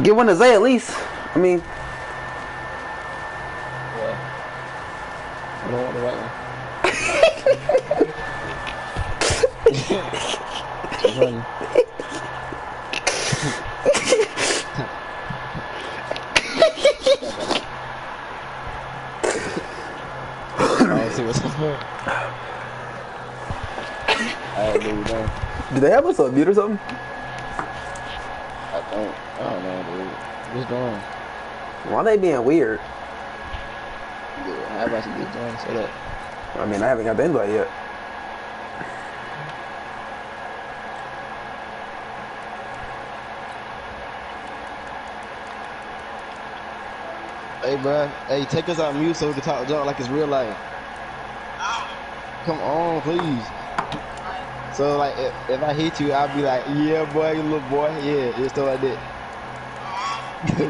Give one to Zay at least. I mean, Well, I don't want the white one. It's funny. I'll see what's up. Alright, dude, we done. do they have us on mute or something? I don't know, dude. What's going on? Why are they being weird? Yeah, how about you get done? Say that. I mean, I haven't got the invite yet. Hey, bro. Hey, take us out mute so we can talk junk like it's real life. Come on, please. So, like, if I hit you, I'll be like, yeah, boy, you little boy. Yeah, just stuff like that.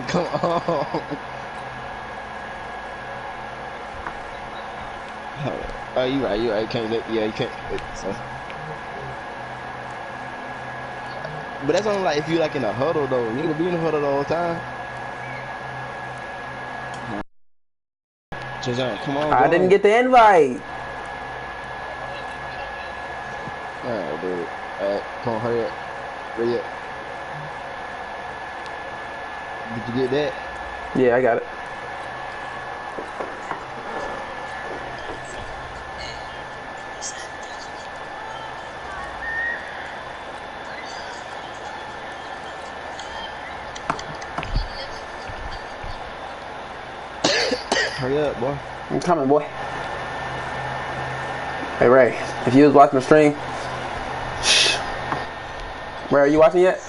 Come on. Oh, you right. You can't let, yeah, you can't. So. But that's only like if you like in a huddle, though. You gonna be in the huddle the whole time. Come on, I didn't get the invite. Alright, dude. Alright, come on, hurry up. Ready up. Did you get that? Yeah, I got it. Hurry up, boy. I'm coming, boy. Hey, Ray, if you was watching the stream, shh. Ray, are you watching yet?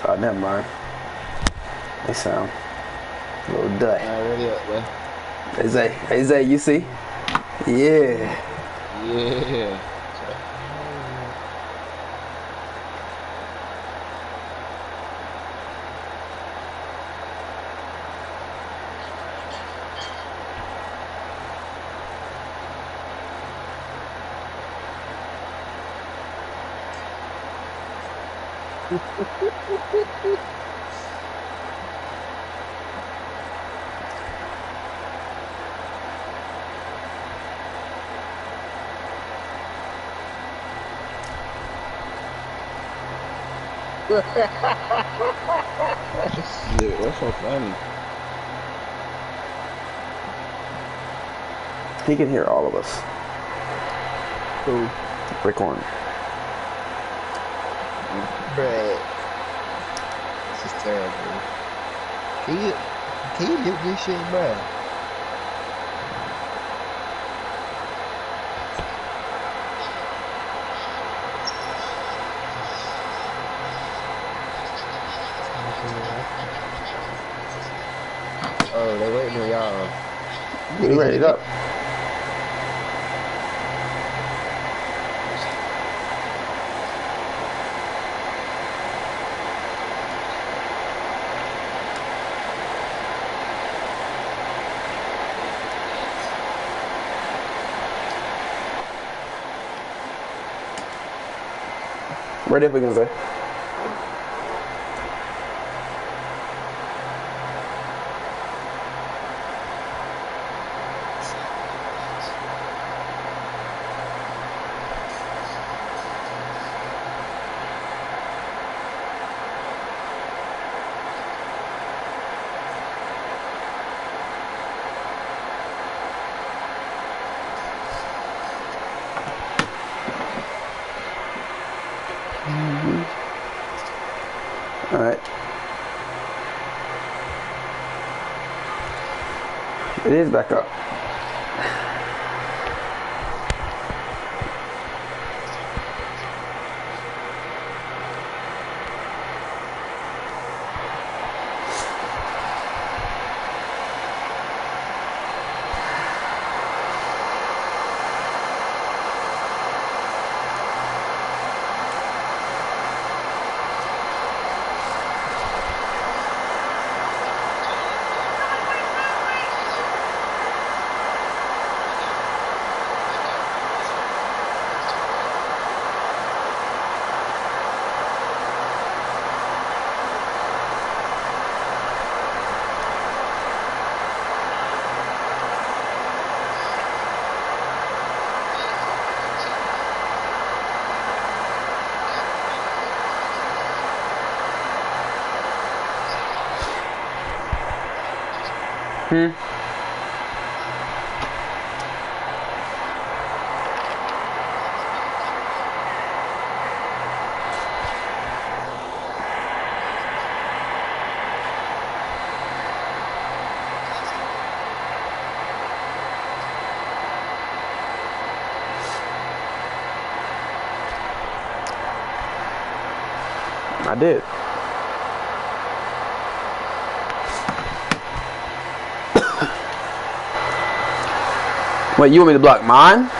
Oh, never mind. They sound a little dud. Ready up, boy. Hey Zay, you see? Yeah. Yeah. Dude, that's so funny. He can hear all of us. Cool. Recording. Bruh. This is terrible. Can you do this shit, bruh? Oh, they waiting on y'all. We ready to go. Ready if we can say. All right. It is back up. Hmm. I did. Wait, you want me to block mine?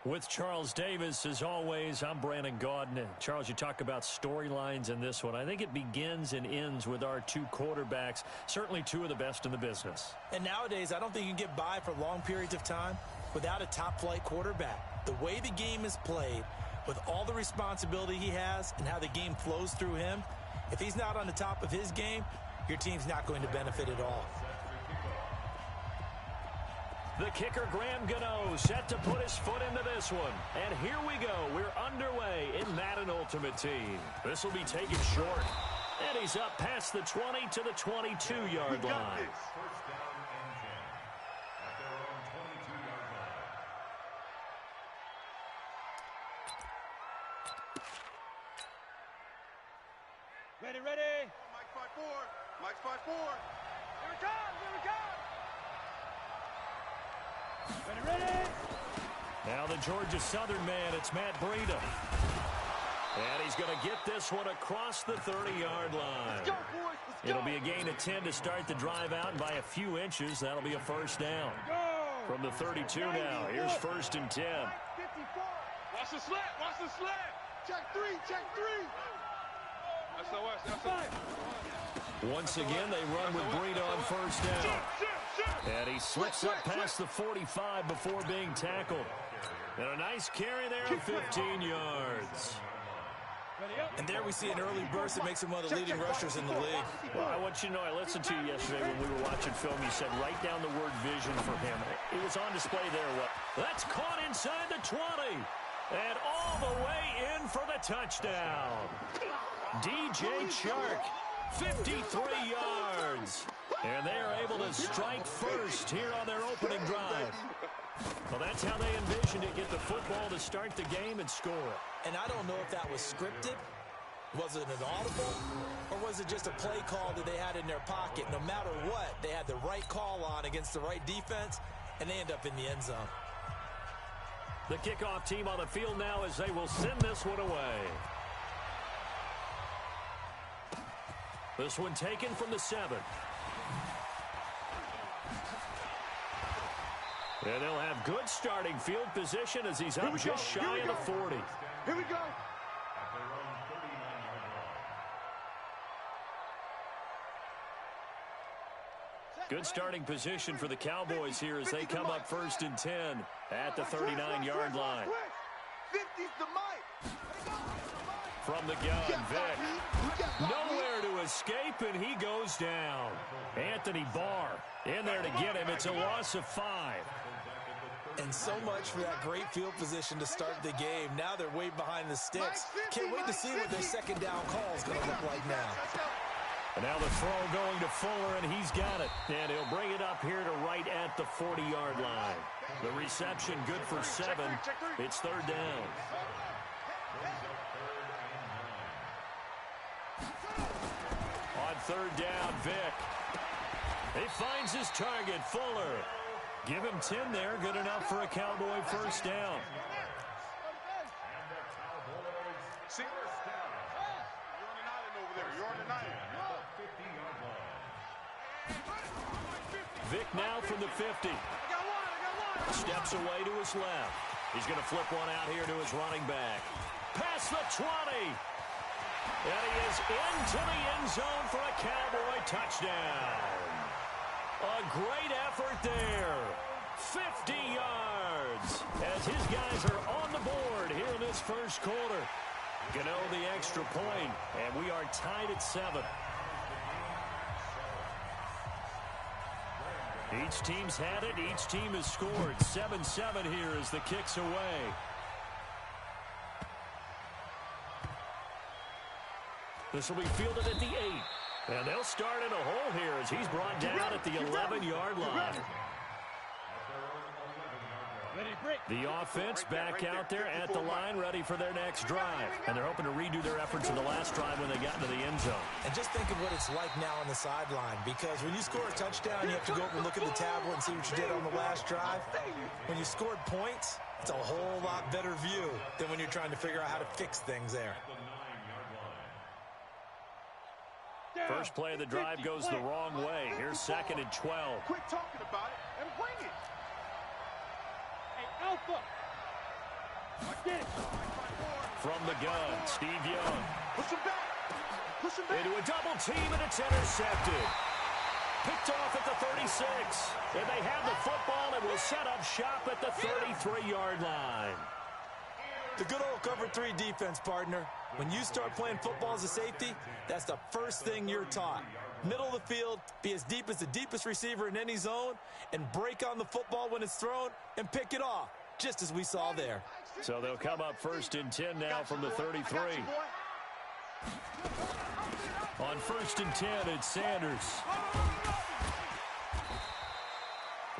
With Charles Davis, as always, I'm Brandon Gaudin. Charles, you talk about storylines in this one. I think it begins and ends with our two quarterbacks, certainly two of the best in the business. And nowadays, I don't think you can get by for long periods of time without a top-flight quarterback. The way the game is played, with all the responsibility he has and how the game flows through him, if he's not on the top of his game, your team's not going to benefit at all. The kicker, Graham Gano, set to put his foot into this one. And here we go. We're underway in Madden Ultimate Team. This will be taken short. And he's up past the 20 to the 22-yard line. First down and 10 at their own 22-yard line. Ready. Mike's 5-4. Mike's 5-4. Here we come. Ready. Now the Georgia Southern man, it's Matt Breida. And he's going to get this one across the 30-yard line. Let's go, boys. Let's go. It'll be a gain of 10 to start the drive out, and by a few inches, that'll be a first down. From the 32 now, here's 1st and 10. 54. Watch the slant. Check three. SOS. Once again, they run with Breida on first down. And he slips up past the 45 before being tackled. And a nice carry there of 15 yards. And there we see an early burst that makes him one of the leading rushers in the league. Well, I want you to know, I listened to you yesterday when we were watching film. You said write down the word vision for him. It was on display there. That's caught inside the 20. And all the way in for the touchdown. DJ Chark, 53 yards. And they are able to strike first here on their opening drive. Well, that's how they envisioned it, get the football to start the game and score. And I don't know if that was scripted. Was it an audible? Or was it just a play call that they had in their pocket? No matter what, they had the right call on against the right defense, and they end up in the end zone. The kickoff team on the field now as they will send this one away. This one taken from the 7. And they'll have good starting field position as he's up just shy of the 40. Here we go. Good starting position for the Cowboys here as they come up 1st and 10 at the 39-yard line. 50's the Mike. From the gun, Vick. Nowhere to escape, and he goes down. Anthony Barr in there to get him. It's a loss of 5. And so much for that great field position to start the game. Now they're way behind the sticks. Can't wait to see what their second down call is going to look like now. And now the throw going to Fuller, and he's got it. And he'll bring it up here to right at the 40-yard line. The reception good for 7. It's 3rd down. On 3rd down, Vick. He finds his target, Fuller. Give him 10 there. Good enough for a Cowboy first down. Vick now from the 50. Steps away to his left. He's going to flip one out here to his running back. Past the 20. And he is into the end zone for a Cowboy touchdown. A great effort there. 50 yards as his guys are on the board here in this first quarter. Gano the extra point, and we are tied at 7. Each team's had it. Each team has scored. 7-7 here as the kick's away. This will be fielded at the 8. And they'll start in a hole here as he's brought down at the 11-yard line. The offense back out there at the line, ready for their next drive. And they're hoping to redo their efforts in the last drive when they got into the end zone. And just think of what it's like now on the sideline, because when you score a touchdown, you have to go up and look at the tablet and see what you did on the last drive. When you scored points, it's a whole lot better view than when you're trying to figure out how to fix things there. First play of the drive goes the wrong way. Here's 2nd and 12. Quit talking about it and bring it. Hey, Alpha. From the gun, Steve Young. Push him back. Push him back. Into a double team, and it's intercepted. Picked off at the 36. And they have the football and will set up shop at the 33-yard line. The good old cover 3 defense, partner. When you start playing football as a safety, that's the first thing you're taught. Middle of the field, be as deep as the deepest receiver in any zone, and break on the football when it's thrown and pick it off, just as we saw there. So they'll come up 1st and 10 now from the 33. On 1st and 10, it's Sanders.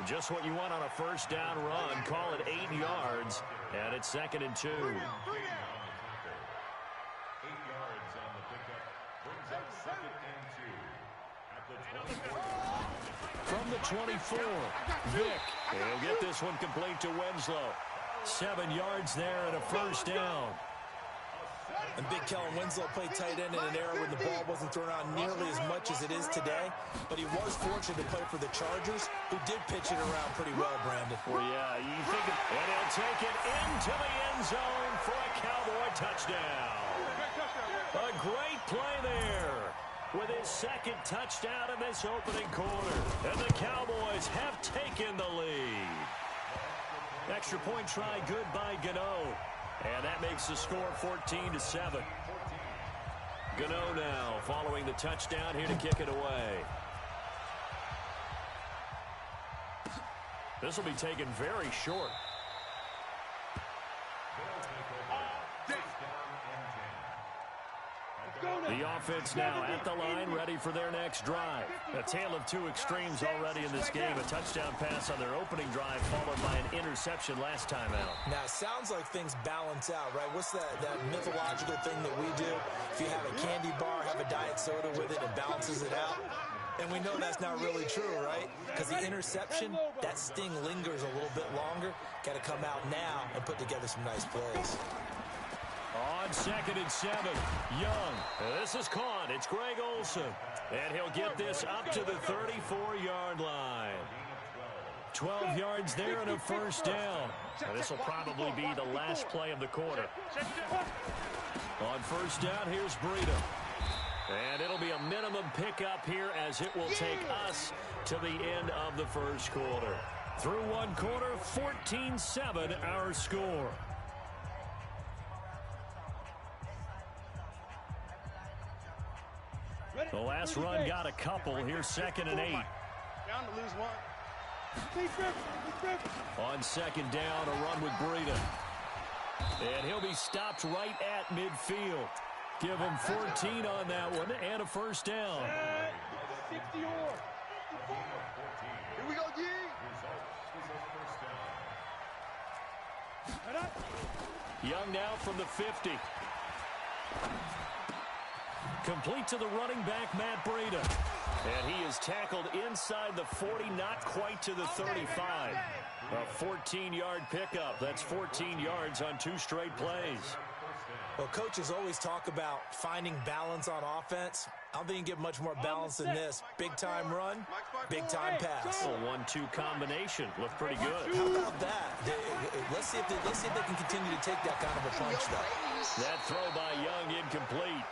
Just what you want on a first down run. Call it 8 yards, and it's 2nd and 2. 8 yards on the pickup. Brings up 2nd and 2. At the 24. From the 24, Vick. He'll get this one complete to Winslow. 7 yards there and a first down. And Big Kellen Winslow played tight end in an era when the ball wasn't thrown out nearly as much as it is today. But he was fortunate to play for the Chargers, who did pitch it around pretty well, Brandon. Well, yeah, you think it, and he'll take it into the end zone for a Cowboy touchdown. A great play there with his 2nd touchdown in this opening quarter. And the Cowboys have taken the lead. Extra point try good by Gano. And that makes the score 14-7. Gano now following the touchdown here to kick it away. This will be taken very short. The offense now at the line, ready for their next drive. A tale of 2 extremes already in this game. A touchdown pass on their opening drive, followed by an interception last time out. Now, it sounds like things balance out, right? What's that mythological thing that we do? If you have a candy bar, have a diet soda with it, it balances it out. And we know that's not really true, right? Because the interception, that sting lingers a little bit longer. Got to come out now and put together some nice plays. On 2nd and 7, Young. This is caught. It's Greg Olsen. And he'll get this up to the 34-yard line. 12 yards there and a first down. And this will probably be the last play of the quarter. On first down, here's Breida. And it'll be a minimum pickup here as it will take us to the end of the first quarter. Through one quarter, 14-7 our score. The last run got a couple. Here's 2nd and 8. Down to lose 1. On 2nd down, a run with Breida. And he'll be stopped right at midfield. Give him 14 on that one and a first down. 60 more. Here we go, G. Young now from the 50. Complete to the running back, Matt Breida. And he is tackled inside the 40, not quite to the 35. A 14-yard pickup. That's 14 yards on 2 straight plays. Well, coaches always talk about finding balance on offense. I don't think you can get much more balance than this. Big-time run, big-time pass. A 1-2 combination. Looked pretty good. How about that? Let's see if they can continue to take that kind of a punch, though. That throw by Young incomplete.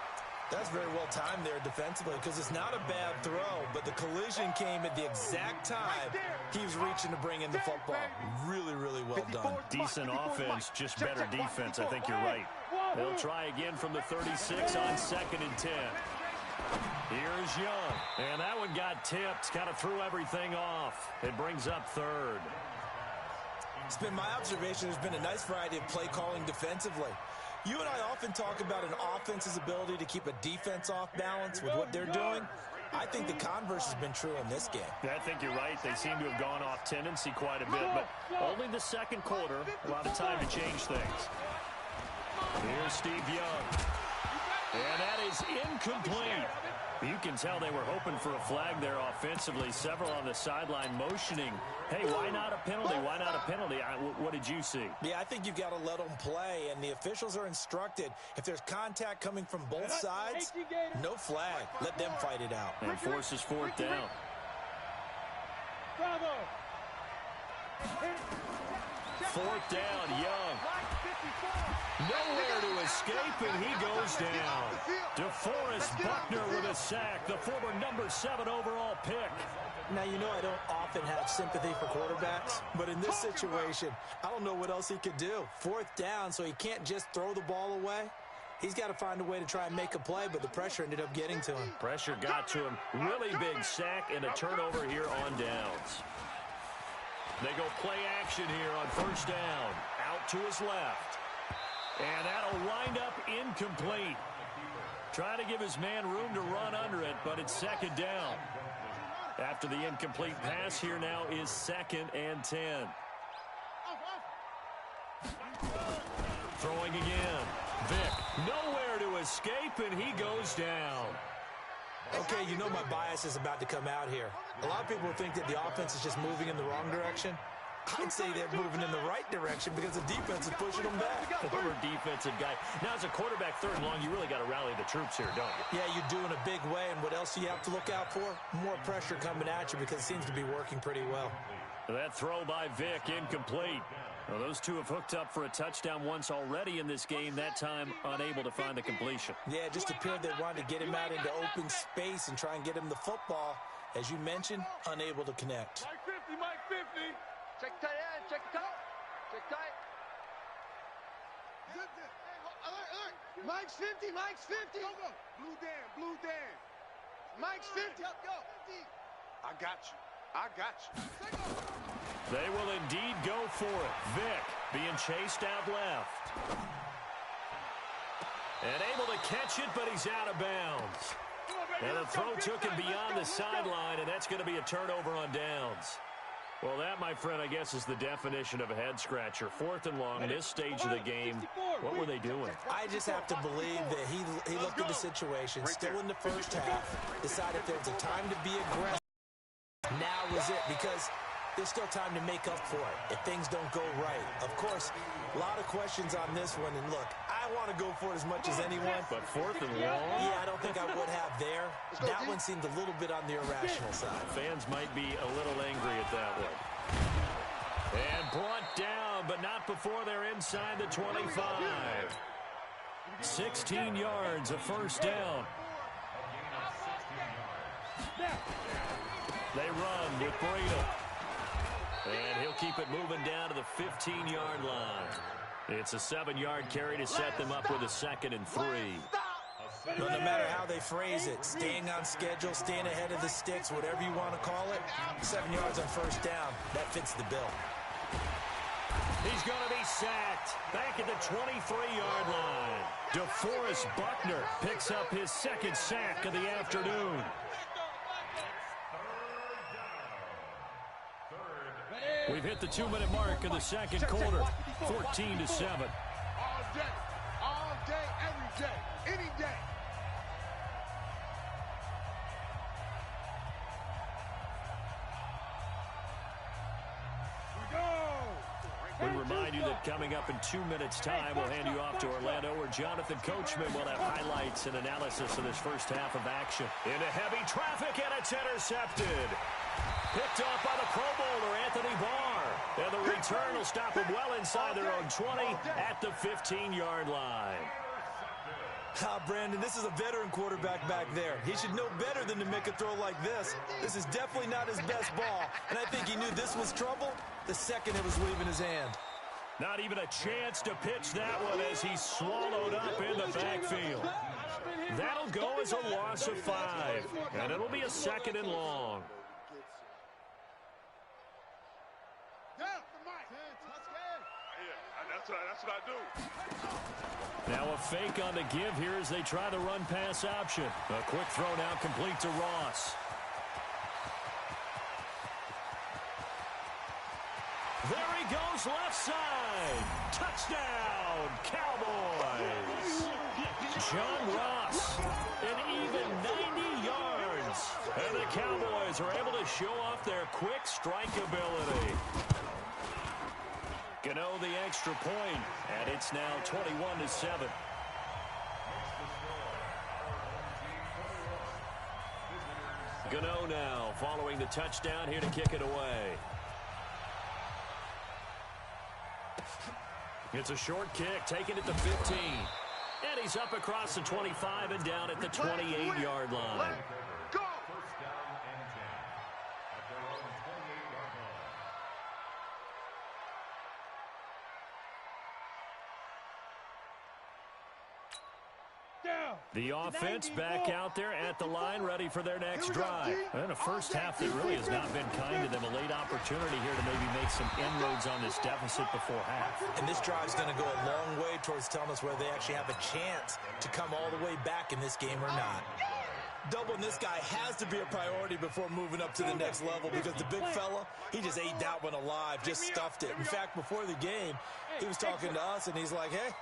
That's very well timed there defensively because it's not a bad throw, but the collision came at the exact time he was reaching to bring in the football. Really, really well done. Decent offense, just better defense. I think you're right. They'll try again from the 36 on 2nd and 10. Here's Young. And that one got tipped. Kind of threw everything off. It brings up 3rd. It's been my observation there's been a nice variety of play calling defensively. You and I often talk about an offense's ability to keep a defense off balance with what they're doing. I think the converse has been true in this game. I think you're right. They seem to have gone off tendency quite a bit, but only the 2nd quarter. A lot of time to change things. Here's Steve Young. And that is incomplete. You can tell they were hoping for a flag there offensively. Several on the sideline motioning. Hey, why not a penalty? Why not a penalty? What did you see? Yeah, I think you've got to let them play, and the officials are instructed. If there's contact coming from both sides, no flag. Let them fight it out. And forces 4th down. 4th down, Young. Nowhere to escape, and he goes down. DeForest Buckner with a sack, the former number 7 overall pick. Now, you know I don't often have sympathy for quarterbacks, but in this situation, I don't know what else he could do. 4th down, so he can't just throw the ball away. He's got to find a way to try and make a play, but the pressure ended up getting to him. Pressure got to him. Really big sack and a turnover here on downs. They go play action here on 1st down. Out to his left. And that'll wind up incomplete. Trying to give his man room to run under it, but it's 2nd down. After the incomplete pass, here now is 2nd and 10. Throwing again. Vic, nowhere to escape, and he goes down. Okay, you know my bias is about to come out here. A lot of people think that the offense is just moving in the wrong direction. I'd say they're moving in the right direction because the defense is pushing them back. Former defensive guy. Now, as a quarterback 3rd and long, you really got to rally the troops here, don't you? Yeah, you do in a big way, and what else do you have to look out for? More pressure coming at you because it seems to be working pretty well. That throw by Vic, incomplete. Well, those two have hooked up for a touchdown once already in this game, that time unable to find the completion. Yeah, it just appeared they wanted to get him out into open space and try and get him the football. As you mentioned, unable to connect. Mike 50, Mike 50. Check tight end, check tight. Check tight. Alert. Mike's 50, Mike's 50. Go. Blue Dan. Mike's 50. Go. I got you. They will indeed go for it. Vic being chased out left. And able to catch it, but he's out of bounds. And the throw took him beyond the sideline, and that's going to be a turnover on downs. Well, that, my friend, I guess is the definition of a head-scratcher. 4th and long, this stage of the game, what were they doing? I just have to believe that he looked at the situation, still in the 1st half, decided if there was a time to be aggressive. Now was it, because there's still time to make up for it if things don't go right. Of course, a lot of questions on this one, and look, I want to go for it as much as anyone. But 4th and long? Yeah, I don't think I would have there. That one seemed a little bit on the irrational side. Fans might be a little angry at that one. And brought down, but not before they're inside the 25. 16 yards, a 1st down. They run with Breda. And he'll keep it moving down to the 15-yard line. It's a 7-yard carry to set them up with a 2nd and 3. No matter how they phrase it, staying on schedule, staying ahead of the sticks, whatever you want to call it, 7 yards on 1st down, that fits the bill. He's going to be sacked back at the 23-yard line. DeForest Buckner picks up his 2nd sack of the afternoon. We've hit the 2-minute mark of the 2nd quarter, 14-7. All day, every day, any day. We remind you that coming up in 2 minutes' time, we'll hand you off to Orlando, where Jonathan Coachman will have highlights and analysis of this 1st half of action. Into heavy traffic, and it's intercepted. Picked off by the Pro Bowler, Anthony Barr. And the return will stop him well inside their own 20 at the 15-yard line. Brandon, this is a veteran quarterback back there. He should know better than to make a throw like this. This is definitely not his best ball, and I think he knew this was trouble the second it was leaving his hand. Not even a chance to pitch that one as he's swallowed up in the backfield. That'll go as a loss of 5, and it'll be a 2nd and long. That's what I do. Now a fake on the give here as they try the run-pass option. A quick throw now complete to Ross. There he goes, left side. Touchdown, Cowboys. John Ross, an even 90 yards. And the Cowboys are able to show off their quick strike ability. Gano the extra point, and it's now 21-7. Gano now following the touchdown here to kick it away. It's a short kick, taken at the 15. And he's up across the 25 and down at the 28-yard line. Go! First down and 10 at their own 28-yard line. Down. The offense back out there at the line, ready for their next drive. And a first half that really has not been kind to them. A late opportunity here to maybe make some inroads on this deficit before half. And this drive's going to go a long way towards telling us whether they actually have a chance to come all the way back in this game or not. Doubling this guy has to be a priority before moving up to the next level because the big fella, he just ate that one alive, just stuffed it. In fact, before the game, he was talking to us, and he's like, hey,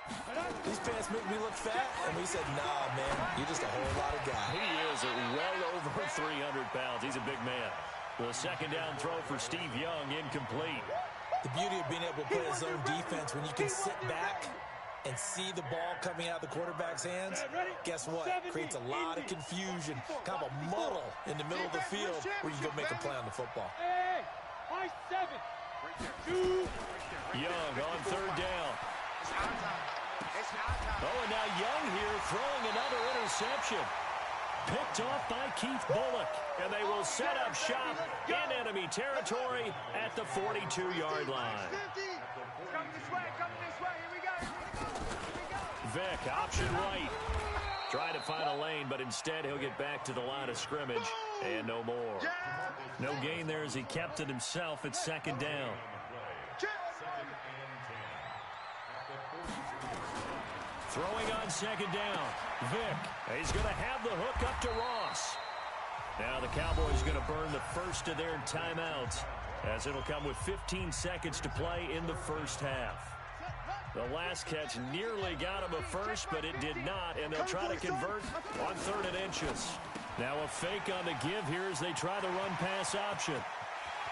these pants make me look fat. And we said, nah, man, you're just a whole lot of guy. He is well over 300 pounds. He's a big man. The second down throw for Steve Young, incomplete. The beauty of being able to play a zone defense when you can sit back and see the ball coming out of the quarterback's hands, guess what? Creates a lot of confusion, kind of a muddle in the middle of the field where you can go make a play on the football. Hey, high 7. Young on third down. Oh, and now Young here throwing another interception. Picked off by Keith Bullock, and they will set up shop in enemy territory at the 42-yard line. Coming this way, here we go. Vick, option right. Trying to find a lane, but instead he'll get back to the line of scrimmage, and no more. No gain there as he kept it himself at second down. Throwing on second down. Vick, he's going to have the hook up to Ross. Now the Cowboys going to burn the first of their timeouts, as it'll come with 15 seconds to play in the first half. The last catch nearly got him a first, but it did not, and they'll try to convert on 3rd and inches. Now a fake on the give here as they try the run-pass option.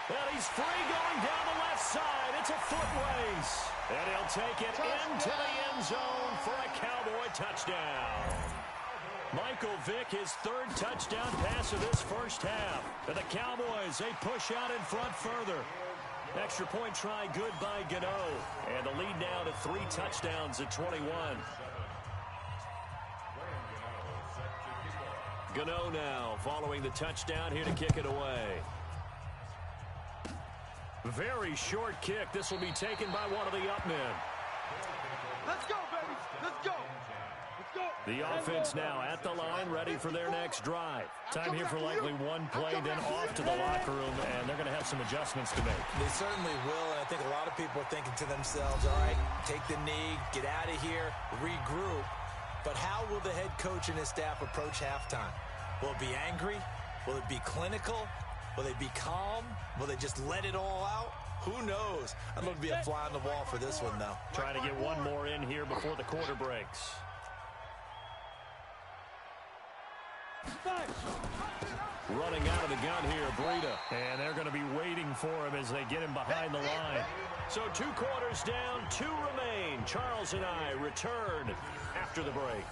And he's free going down the left side. It's a foot race. And he'll take it into the end zone for a Cowboy touchdown. Michael Vick, his 3rd touchdown pass of this first half. And the Cowboys, they push out in front further. Extra point try good by Gano. And the lead now to 3 touchdowns at 21. Gano now following the touchdown here to kick it away. Very short kick. This will be taken by one of the up men. Let's go, baby. Let's go. Let's go. The offense now at the line, ready for their next drive. Time here for likely one play, then off to the locker room, and they're going to have some adjustments to make. They certainly will, and I think a lot of people are thinking to themselves, all right, take the knee, get out of here, regroup. But how will the head coach and his staff approach halftime? Will it be angry? Will it be clinical? Will they be calm? Will they just let it all out? Who knows? I'd love to be a fly on the wall for this one, though. Trying to get one more in here before the quarter breaks. Running out of the gun here, Breida. And they're going to be waiting for him as they get him behind the line. So 2 quarters down, 2 remain. Charles and I return after the break.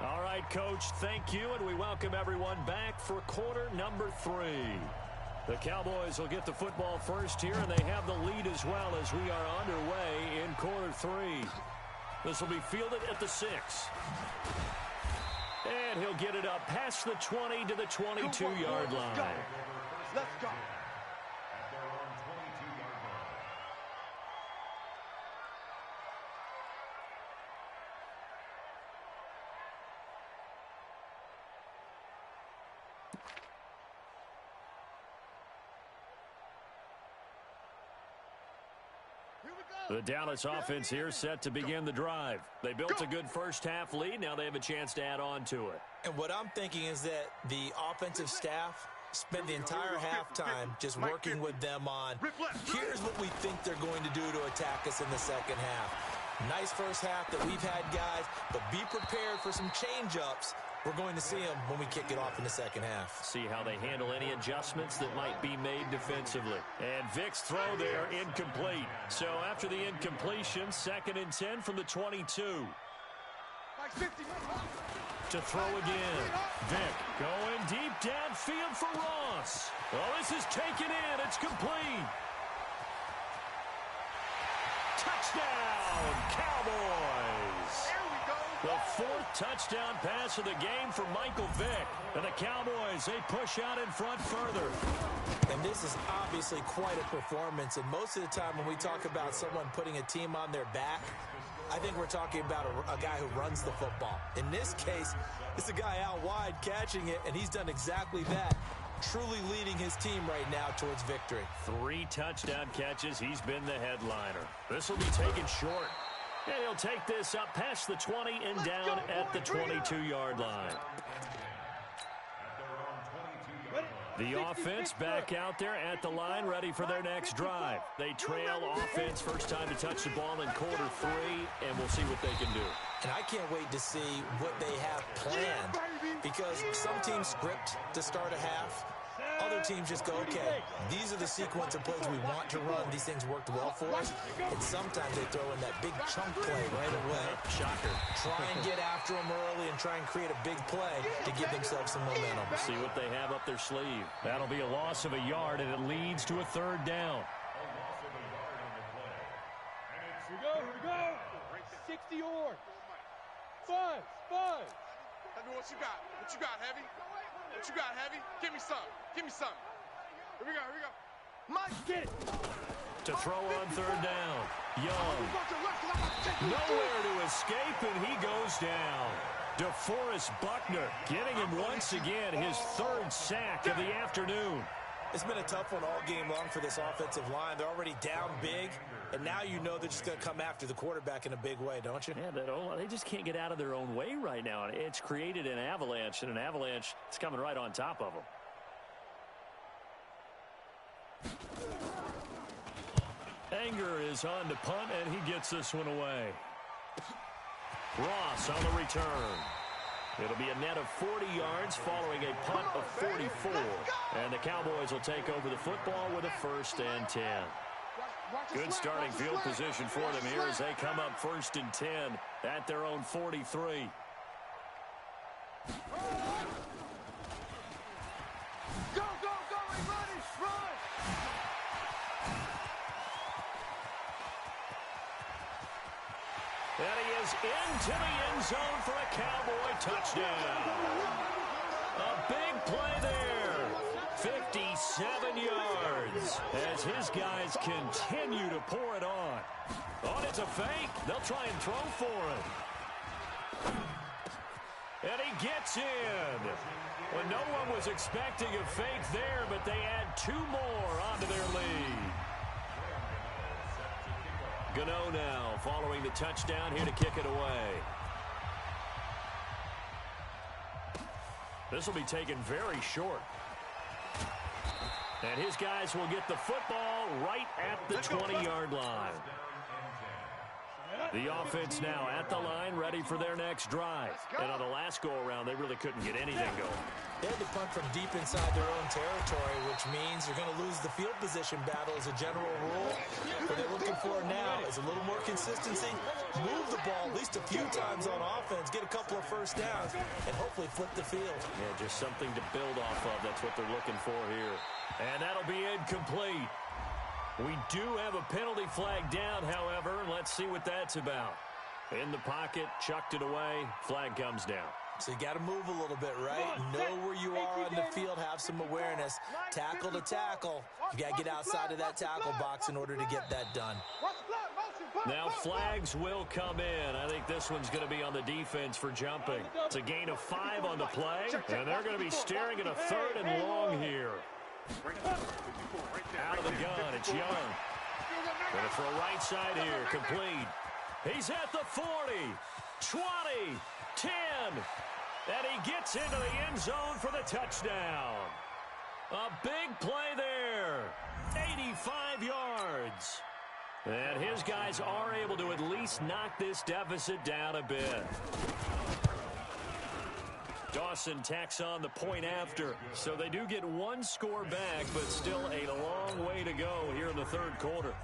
All right, Coach, thank you, and we welcome everyone back for quarter number 3. The Cowboys will get the football first here, and they have the lead as well as we are underway in quarter 3. This will be fielded at the 6. And he'll get it up past the 20 to the 22-yard line. Let's go. The Dallas offense here set to begin the drive. They built a good first half lead. Now they have a chance to add on to it. And what I'm thinking is that the offensive staff spent the entire halftime just working with them on, here's what we think they're going to do to attack us in the second half. Nice first half that we've had, guys, but be prepared for some change-ups. We're going to see them when we kick it off in the second half. See how they handle any adjustments that might be made defensively. And Vick's throw there, incomplete. So after the incompletion, 2nd and 10 from the 22. To throw again. Vick going deep downfield for Ross. Well, this is taken in. It's complete. Touchdown, Cowboys! The fourth touchdown pass of the game for Michael Vick. And the Cowboys, they push out in front further. And this is obviously quite a performance. And most of the time when we talk about someone putting a team on their back, I think we're talking about a guy who runs the football. In this case, it's a guy out wide catching it, and he's done exactly that. Truly leading his team right now towards victory. 3 touchdown catches. He's been the headliner. This will be taken short. And he'll take this up past the 20 and down at the 22-yard line. The offense back out there at the line, ready for their next drive. They trail offense, first time to touch the ball in quarter 3, and we'll see what they can do. And I can't wait to see what they have planned, because some teams script to start a half. Other teams just go, okay, these are the sequence of plays we want to run. These things worked well for us. And sometimes they throw in that big chunk play right away. Shocker. Try and get after them early and try and create a big play to give themselves some momentum. See what they have up their sleeve. That'll be a loss of a yard, and it leads to a 3rd down. Here we go. 60 or 5. Tell me what you got. What you got, Heavy? What you got, Heavy? Give me some. Here we go. Mike, get it. To throw on 3rd down. Young. Nowhere to escape, and he goes down. DeForest Buckner getting him once again his 3rd sack of the afternoon. It's been a tough one all game long for this offensive line. They're already down big, and now you know they're just going to come after the quarterback in a big way, don't you? Yeah, they just can't get out of their own way right now. It's created an avalanche, and an avalanche is coming right on top of them. Anger is on to punt, and he gets this one away. Ross on the return. It'll be a net of 40 yards following a punt of 44. And the Cowboys will take over the football with a 1st and 10. Good starting field position for them here as they come up 1st and 10 at their own 43. Go, run! And he is into the end zone for a Cowboy touchdown. A big play there. 57 yards as his guys continue to pour it on. Oh, it's a fake. They'll try and throw for it. And he gets in. Well, no one was expecting a fake there, but they add 2 more onto their lead. Gano now following the touchdown here to kick it away. This will be taken very short. And his guys will get the football right at the 20-yard line. The offense now at the line, ready for their next drive. And on the last go-around, they really couldn't get anything going. They had to punt from deep inside their own territory, which means you're going to lose the field position battle as a general rule. What they're looking for now is a little more consistency, move the ball at least a few times on offense, get a couple of 1st downs, and hopefully flip the field. Yeah, just something to build off of. That's what they're looking for here. And that'll be incomplete. We do have a penalty flag down, however. Let's see what that's about. In the pocket, chucked it away, flag comes down. So you got to move a little bit, right? Know where you are on the field, have some awareness. Tackle to tackle. You got to get outside of that tackle box in order to get that done. Now flags will come in. I think this one's going to be on the defense for jumping. It's a gain of 5 on the play, and they're going to be staring at a 3rd and long here. Out of the gun, it's Young. Going to throw right side here, complete. He's at the 40, 20, 10, and he gets into the end zone for the touchdown. A big play there, 85 yards. And his guys are able to at least knock this deficit down a bit. Dawson tacks on the point after, so they do get 1 score back, but still a long way to go here in the 3rd quarter.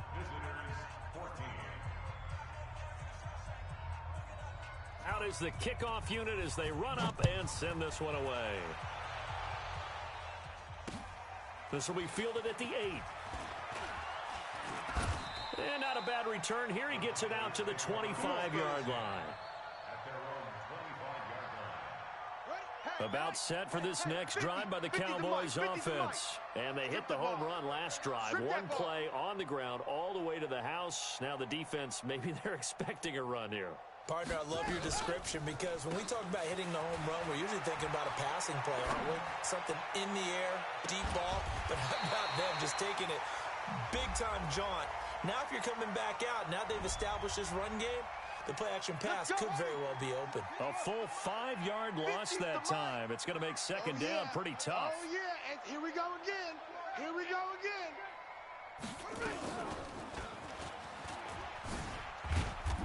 Out is the kickoff unit as they run up and send this one away. This will be fielded at the 8. And not a bad return here. He gets it out to the 25-yard line. About set for this next drive by the Cowboys offense. And they hit the home run last drive. One play on the ground all the way to the house. Now the defense, maybe they're expecting a run here. Partner, I love your description because when we talk about hitting the home run, we're usually thinking about a passing play, aren't we? Something in the air, deep ball, but how about them just taking it big-time jaunt. Now if you're coming back out, now they've established this run game, the play-action pass could very well be open. A full 5-yard loss that time. It's going to make second down pretty tough. Oh, yeah, and here we go again. Here we go again.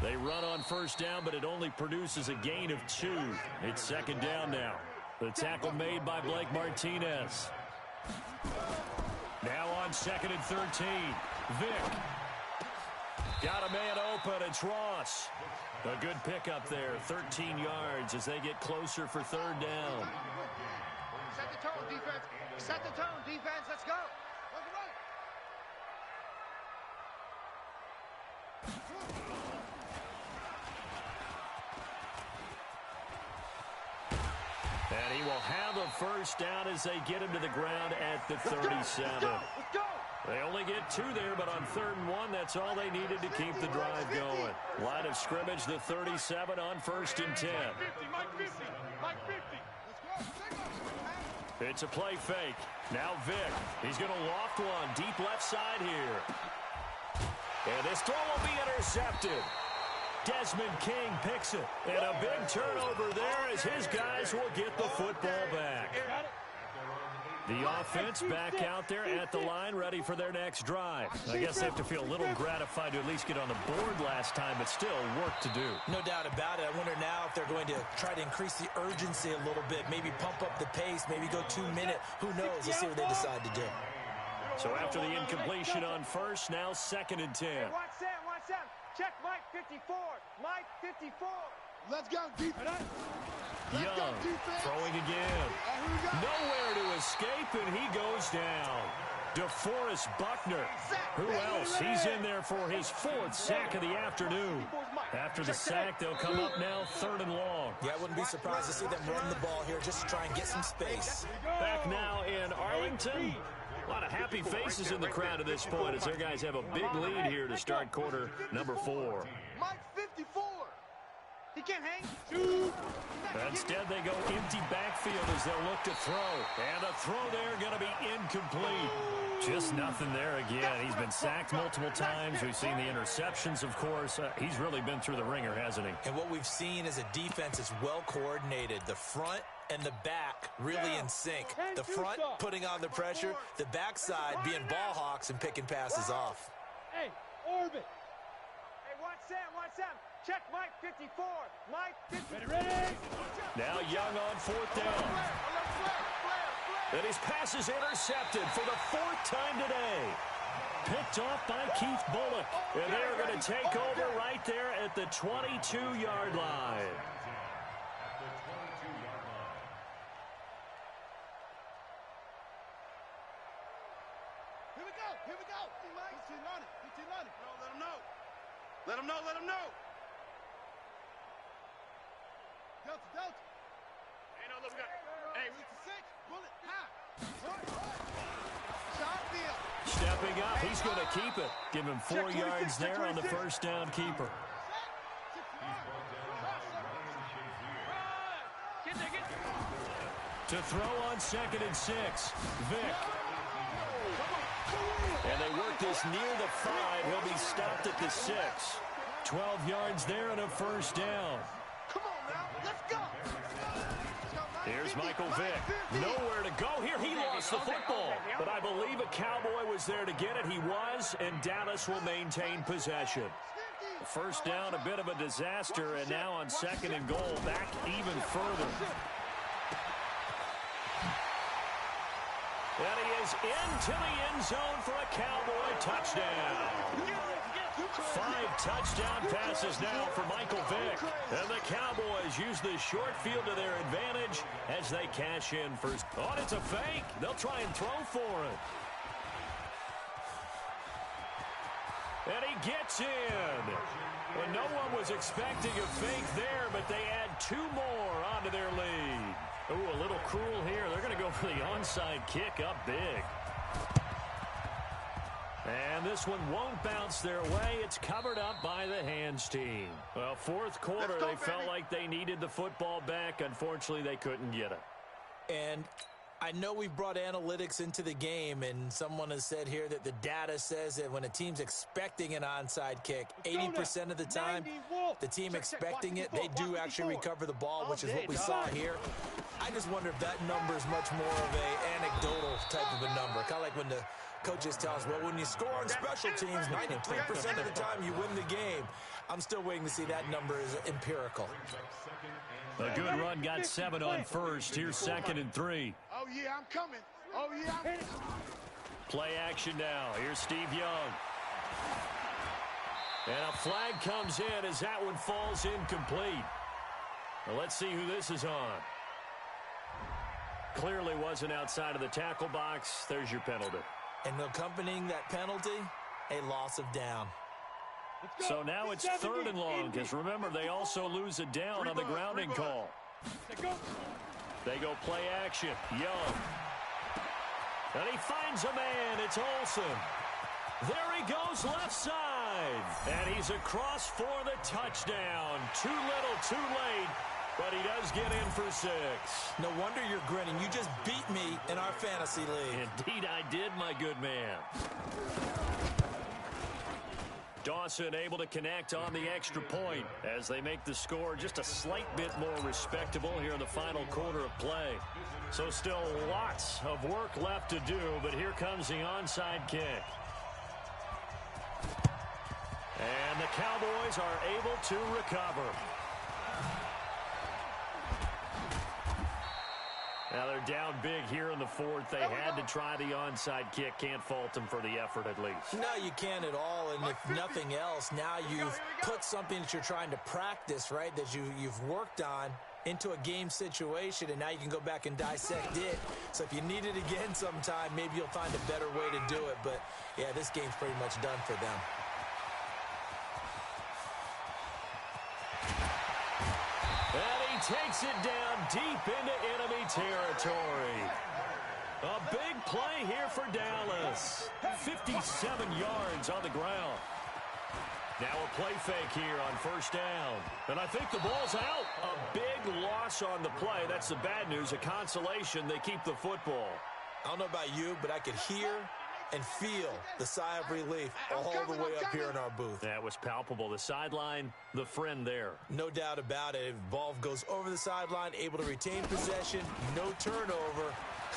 They run on first down, but it only produces a gain of 2. It's second down now. The tackle made by Blake Martinez. Now on 2nd and 13. Vick. Got a man open. It's Ross. A good pickup there. 13 yards as they get closer for third down. Set the tone, defense. Set the tone, defense. Let's go. And he will have a first down as they get him to the ground at the 37. Let's go. They only get 2 there, but on 3rd and 1, that's all they needed to keep the drive going. Line of scrimmage, the 37 on 1st and 10. Mike 50. Mike 50. It's a play fake. Now Vick. He's going to loft one deep left side here. And this throw will be intercepted. Desmond King picks it. And a big turnover there as his guys will get the football back. The offense back out there at the line, ready for their next drive. I guess they have to feel a little gratified to at least get on the board last time, but still work to do. No doubt about it. I wonder now if they're going to try to increase the urgency a little bit, maybe pump up the pace, maybe go 2-minute. Who knows? Let's see what they decide to do. So after the incompletion on first, now 2nd and 10. Watch that, watch that. Check Mike 54. Mike 54. Let's go, defense. Young throwing again. Nowhere to escape, and he goes down. DeForest Buckner. Who else? He's in there for his 4th sack of the afternoon. After the sack, they'll come up now 3rd and long. Yeah, I wouldn't be surprised to see them run the ball here just to try and get some space. Back now in Arlington. A lot of happy faces in the crowd at this point as their guys have a big lead here to start quarter number 4. Mike 54. He can't hang. Instead, they go empty backfield as they'll look to throw. And a throw there going to be incomplete. Just nothing there again. He's been sacked multiple times. We've seen the interceptions, of course. He's really been through the ringer, hasn't he? And what we've seen is a defense that's well coordinated. The front and the back really in sync. The front putting on the pressure. The backside being ball hawks and picking passes off. Hey, orbit. Hey, watch Sam, watch Sam. Check Mike 54. Mike 54. Ready? Now Young on 4th down. And his pass is intercepted for the 4th time today. Picked off by Keith Bullock. And they're going to take over right there at the 22-yard line. Here we go. Here we go. 15 on it. 15 on it. No, let him know. Let him know. Let him know. Delta, Delta. Hey, no, look, we got. Hey, it's a 6. Bullet, high. Shot field. Stepping up, he's going to keep it. Give him 4 yards there on the first down keeper. To throw on 2nd and 6, Vick. And they work this near the 5. He'll be stopped at the 6. 12 yards there and a first down. Come on now, let's go. Here's Michael Vick. Nowhere to go here. He lost the football. But I believe a Cowboy was there to get it. He was, and Dallas will maintain possession. First down, a bit of a disaster, and now on 2nd and goal, back even further. And he is into the end zone for a Cowboy touchdown. 5 touchdown passes now for Michael Vick. And the Cowboys use the short field to their advantage as they cash in first. Oh, it's a fake. They'll try and throw for it. And he gets in. Well, no one was expecting a fake there, but they add 2 more onto their lead. Ooh, a little cruel here. They're going to go for the onside kick up big. And this one won't bounce their way. It's covered up by the hands team. Well, fourth quarter, they felt like they needed the football back. Unfortunately, they couldn't get it. And I know we brought analytics into the game, and someone has said here that the data says that when a team's expecting an onside kick, 80% of the time, the team expecting it, they do actually recover the ball, which is what we saw here. I just wonder if that number is much more of an anecdotal type of a number. Kind of like when the coaches tell us, well, when you score on special teams, 93% of the time you win the game. I'm still waiting to see that number is empirical. A good run got 7 on first. Here's 2nd and 3. Oh, yeah, I'm coming. Oh, yeah, I'm coming. Play action now. Here's Steve Young. And a flag comes in as that one falls incomplete. Well, let's see who this is on. Clearly wasn't outside of the tackle box. There's your penalty. And accompanying that penalty, a loss of down. So now it's 3rd and long, because remember, they also lose a down on the grounding call. They go play action. Young. And he finds a man. It's Olsen. There he goes left side. And he's across for the touchdown. Too little, too late. But he does get in for 6. No wonder you're grinning. You just beat me in our fantasy league. Indeed I did, my good man. Dawson able to connect on the extra point as they make the score just a slight bit more respectable here in the final quarter of play. So still lots of work left to do, but here comes the onside kick. And the Cowboys are able to recover. Now they're down big here in the 4th. They had to try the onside kick. Can't fault them for the effort at least. No, you can't at all. And if nothing else, now you've put something that you're trying to practice, right, that you've worked on into a game situation, and now you can go back and dissect it. So if you need it again sometime, maybe you'll find a better way to do it. But, yeah, this game's pretty much done for them. Takes it down deep into enemy territory. A big play here for Dallas. 57 yards on the ground. Now a play fake here on 1st down. And I think the ball's out. A big loss on the play. That's the bad news. A consolation, they keep the football. I don't know about you, but I could hear and feel the sigh of relief all the way up here in our booth. That was palpable. The sideline, the friend there. No doubt about it. If ball goes over the sideline, able to retain possession, no turnover.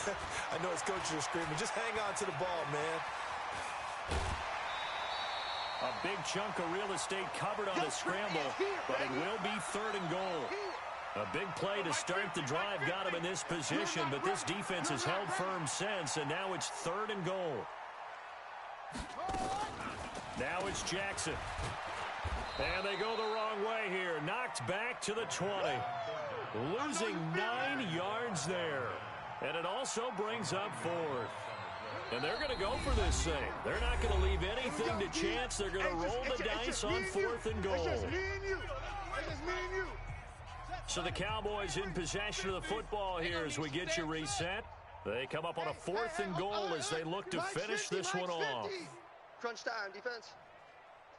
I know his coaches are screaming, just hang on to the ball, man. A big chunk of real estate covered on the scramble, but it will be 3rd and goal. A big play to start the drive got him in this position, but this defense has held firm since, and now it's 3rd and goal. Now it's Jackson. And they go the wrong way here. Knocked back to the 20. Losing 9 yards there. And it also brings up 4th. And they're going to go for this thing. They're not going to leave anything to chance. They're going to roll the dice on 4th and goal. It's just me and you. It's just me and you. So the Cowboys in possession of the football here as we get you reset. They come up on a 4th and goal as they look to finish this one off. Crunch time, defense.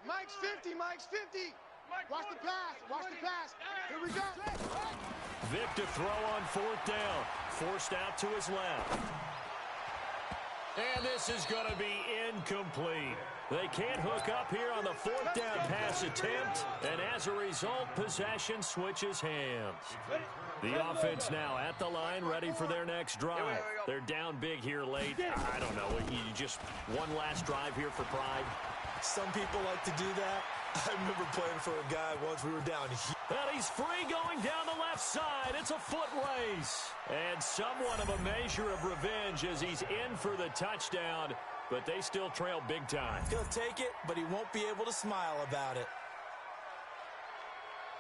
Mike's 50, Mike's 50. Watch the pass, watch the pass. Here we go. Vic to throw on 4th down. Forced out to his left. And this is going to be incomplete. They can't hook up here on the 4th down pass attempt, and as a result, possession switches hands. The offense now at the line, ready for their next drive. They're down big here late. I don't know. You just one last drive here for pride. Some people like to do that. I remember playing for a guy once. We were down. And he's free going down the left side. It's a foot race. And somewhat of a measure of revenge as he's in for the touchdown. But they still trail big time. He'll take it, but he won't be able to smile about it.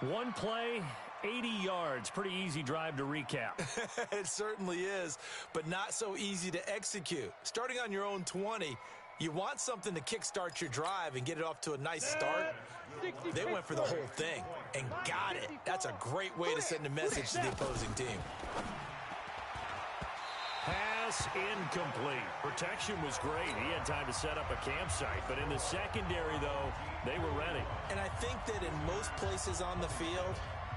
One play, 80 yards. Pretty easy drive to recap. It certainly is, but not so easy to execute. Starting on your own 20, You want something to kickstart your drive and get it off to a nice start. They went for the whole thing and got it. That's a great way to send a message to the opposing team. Pass incomplete. Protection was great. He had time to set up a campsite. But in the secondary, though, they were ready. And I think that in most places on the field,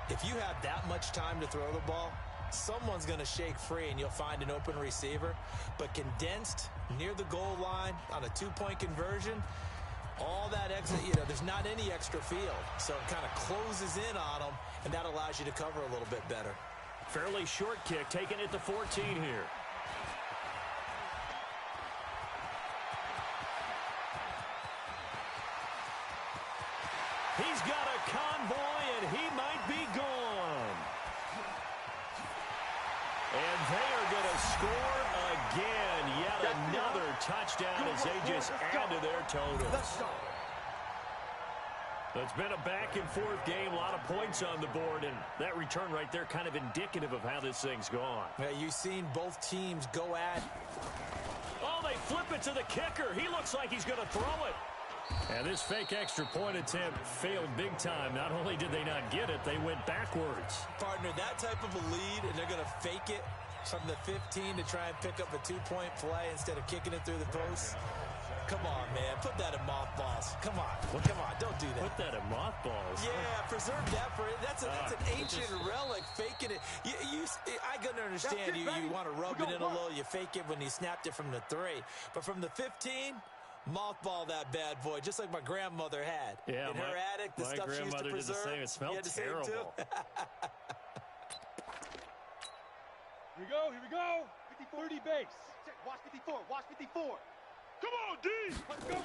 if you have that much time to throw the ball, someone's going to shake free and you'll find an open receiver. But condensed near the goal line on a two-point conversion, all that extra, there's not any extra field. So it kind of closes in on them, and that allows you to cover a little bit better. Fairly short kick, taking it to 14 here. He's got a convoy, and he might be gone. And they are going to score again. Yet another touchdown as they just add to their totals. It's been a back-and-forth game, a lot of points on the board, and that return right there kind of indicative of how this thing's gone. Yeah, you've seen both teams go at. Oh, they flip it to the kicker. He looks like he's going to throw it. And this fake extra point attempt failed big time. Not only did they not get it, they went backwards. Partner, that type of a lead, and they're going to fake it from the 15 to try and pick up a two-point play instead of kicking it through the post. Come on, man. Put that in mothballs. Come on. Come on. Don't do that. Put that in mothballs? Yeah, preserve that for it. That's an ancient relic, faking it. I can understand you want to rub it in a little. You fake it when you snapped it from the 3. But from the 15, mothball that bad boy, just like my grandmother had. Yeah, in her attic, the stuff she used to preserve. Did the same. It smelled terrible. Here we go. Here we go. 30 base. Watch 54. Watch 54. Come on, D! Let's go!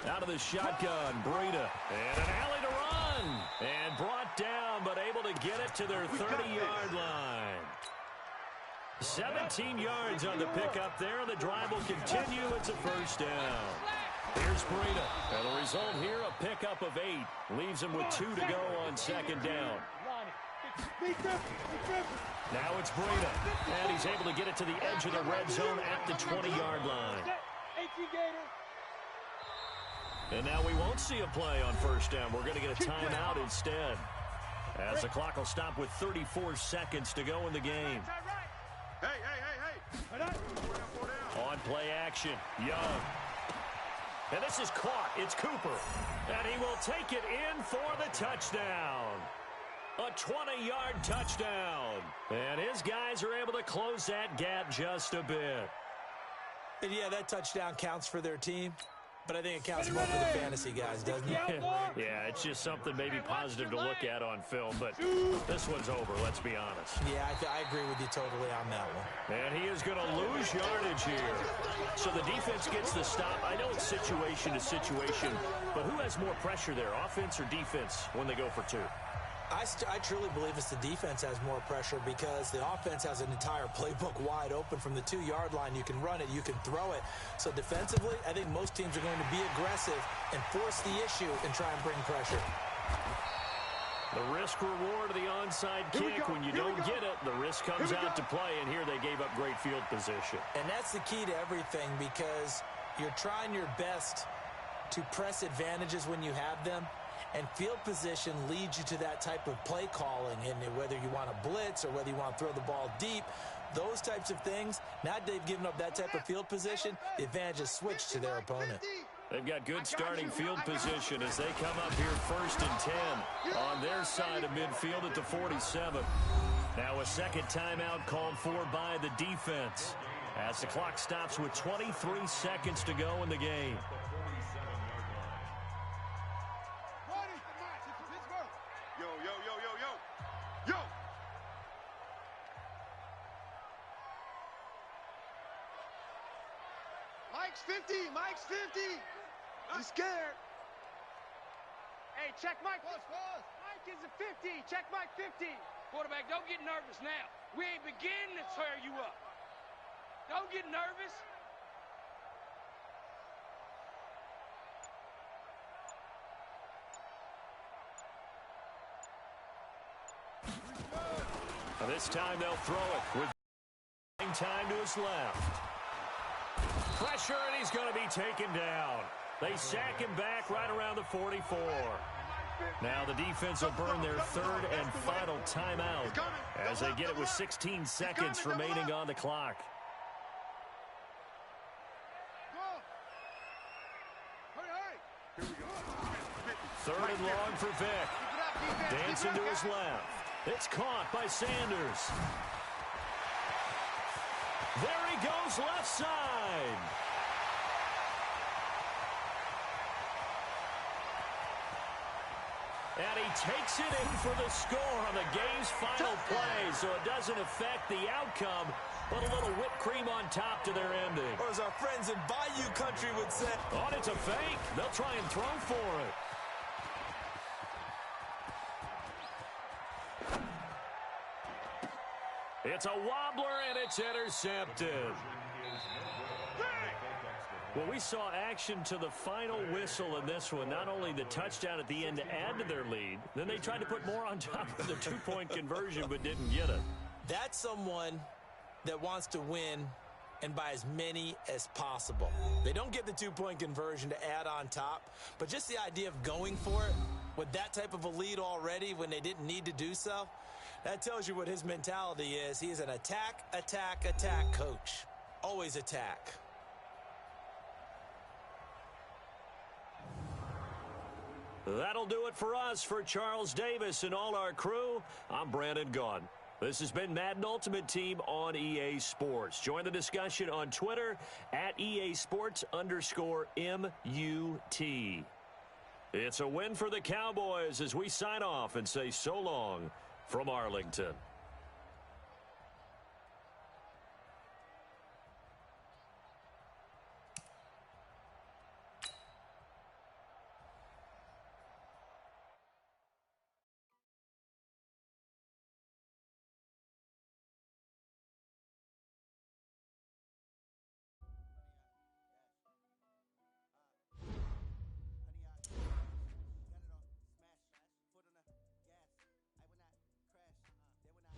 Out of the shotgun, Breida. And an alley to run. And brought down, but able to get it to their 30-yard line. 17 yards on the pickup there. The drive will continue. It's a first down. Here's Breida. And the result here, a pickup of 8. Leaves him with 2 to go on second down. Now it's Breida. And he's able to get it to the edge of the red zone at the 20-yard line. And now we won't see a play on first down. We're going to get a timeout instead, as the clock will stop with 34 seconds to go in the game. Hey. On play action, Young. And this is caught. It's Cooper. And he will take it in for the touchdown. A 20-yard touchdown. And his guys are able to close that gap just a bit. And yeah, that touchdown counts for their team, but I think it counts more for the fantasy guys, doesn't it? Yeah, it's just something maybe positive to look at on film, but this one's over, let's be honest. Yeah, I agree with you totally on that one. And he is going to lose yardage here. So the defense gets the stop. I know it's situation to situation, but who has more pressure there, offense or defense, when they go for 2? I truly believe it's the defense has more pressure because the offense has an entire playbook wide open from the 2-yard line. You can run it, you can throw it. So defensively, I think most teams are going to be aggressive and force the issue and try and bring pressure. The risk-reward of the onside kick, when you don't get it, the risk comes out to play, and here they gave up great field position. And that's the key to everything because you're trying your best to press advantages when you have them. And field position leads you to that type of play calling, and whether you want to blitz or whether you want to throw the ball deep, those types of things, now they've given up that type of field position, the advantage is switched to their opponent. They've got good starting field position as they come up here 1st and 10 on their side of midfield at the 47. Now a second timeout called for by the defense as the clock stops with 23 seconds to go in the game. Yo! Mike's 50. Mike's 50. He's scared. Hey, check Mike. Mike is a 50. Check Mike 50. Quarterback, don't get nervous now. We ain't beginning to tear you up. Don't get nervous. This time they'll throw it with time to his left. Pressure, and he's going to be taken down. They sack him back right around the 44. Now the defense will burn their third and final timeout as they get it with 16 seconds remaining on the clock. Third and long for Vic. Dancing to his left. It's caught by Sanders. There he goes left side. And he takes it in for the score on the game's final play, so it doesn't affect the outcome, but a little whipped cream on top to their ending. Or as our friends in Bayou Country would say, Oh, it's a fake. They'll try and throw for it. It's a wobbler, and it's intercepted. Well, we saw action to the final whistle in this one. Not only the touchdown at the end to add to their lead, then they tried to put more on top of the two-point conversion but didn't get it. that's someone that wants to win and by as many as possible. They don't get the two-point conversion to add on top, but just the idea of going for it with that type of a lead already when they didn't need to do so, that tells you what his mentality is. He is an attack, attack, attack coach. Always attack. That'll do it for us. For Charles Davis and all our crew, I'm Brandon Gaughan. This has been Madden Ultimate Team on EA Sports. Join the discussion on Twitter at EA Sports_MUT. It's a win for the Cowboys as we sign off and say so long from Arlington. Foot on the gas, I will not crash. They will not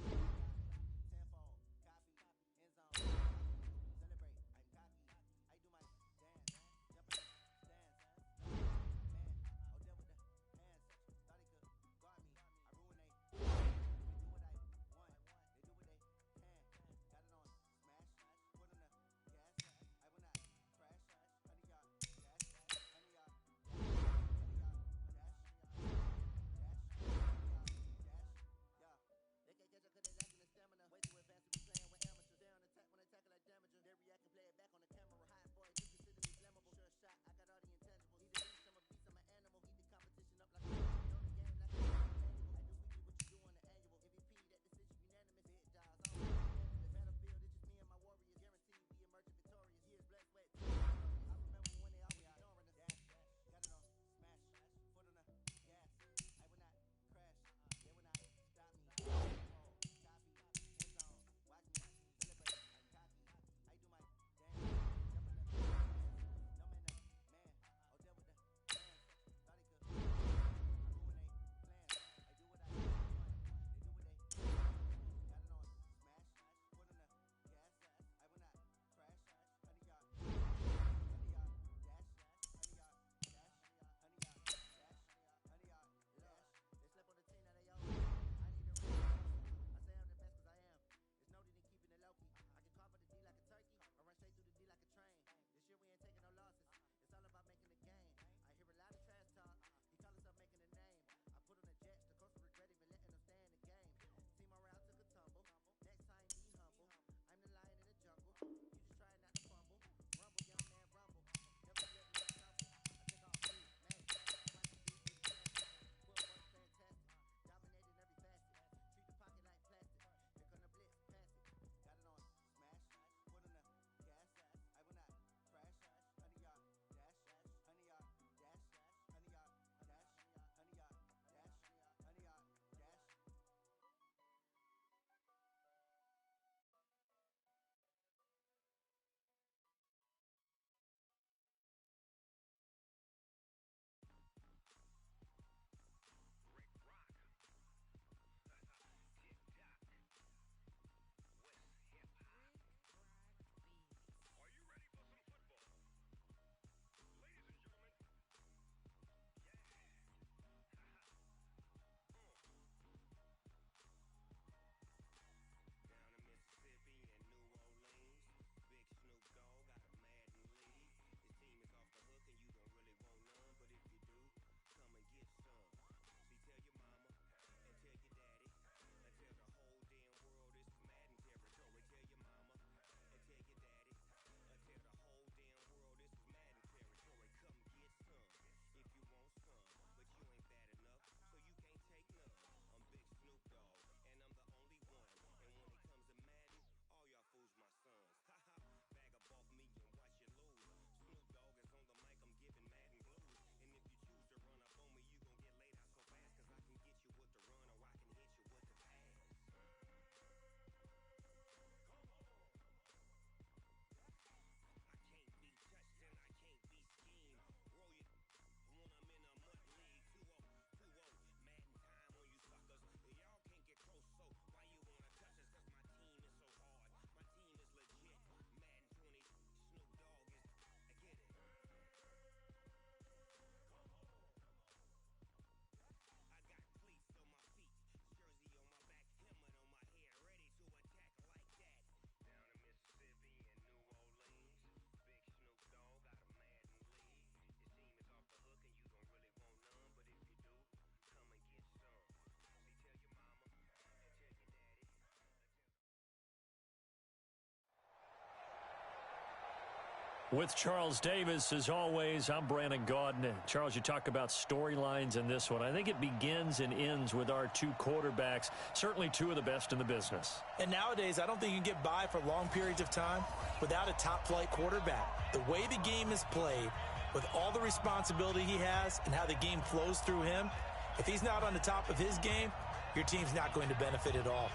With Charles Davis, as always, I'm Brandon Gaudin. Charles, you talk about storylines in this one. I think it begins and ends with our two quarterbacks, certainly two of the best in the business. And nowadays, I don't think you can get by for long periods of time without a top-flight quarterback. The way the game is played, with all the responsibility he has and how the game flows through him, if he's not on the top of his game, your team's not going to benefit at all.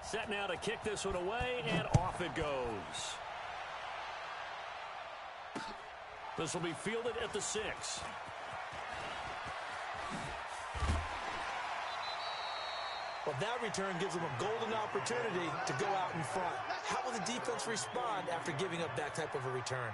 Set now to kick this one away, and off it goes. This will be fielded at the 6. Well, that return gives them a golden opportunity to go out in front. How will the defense respond after giving up that type of a return?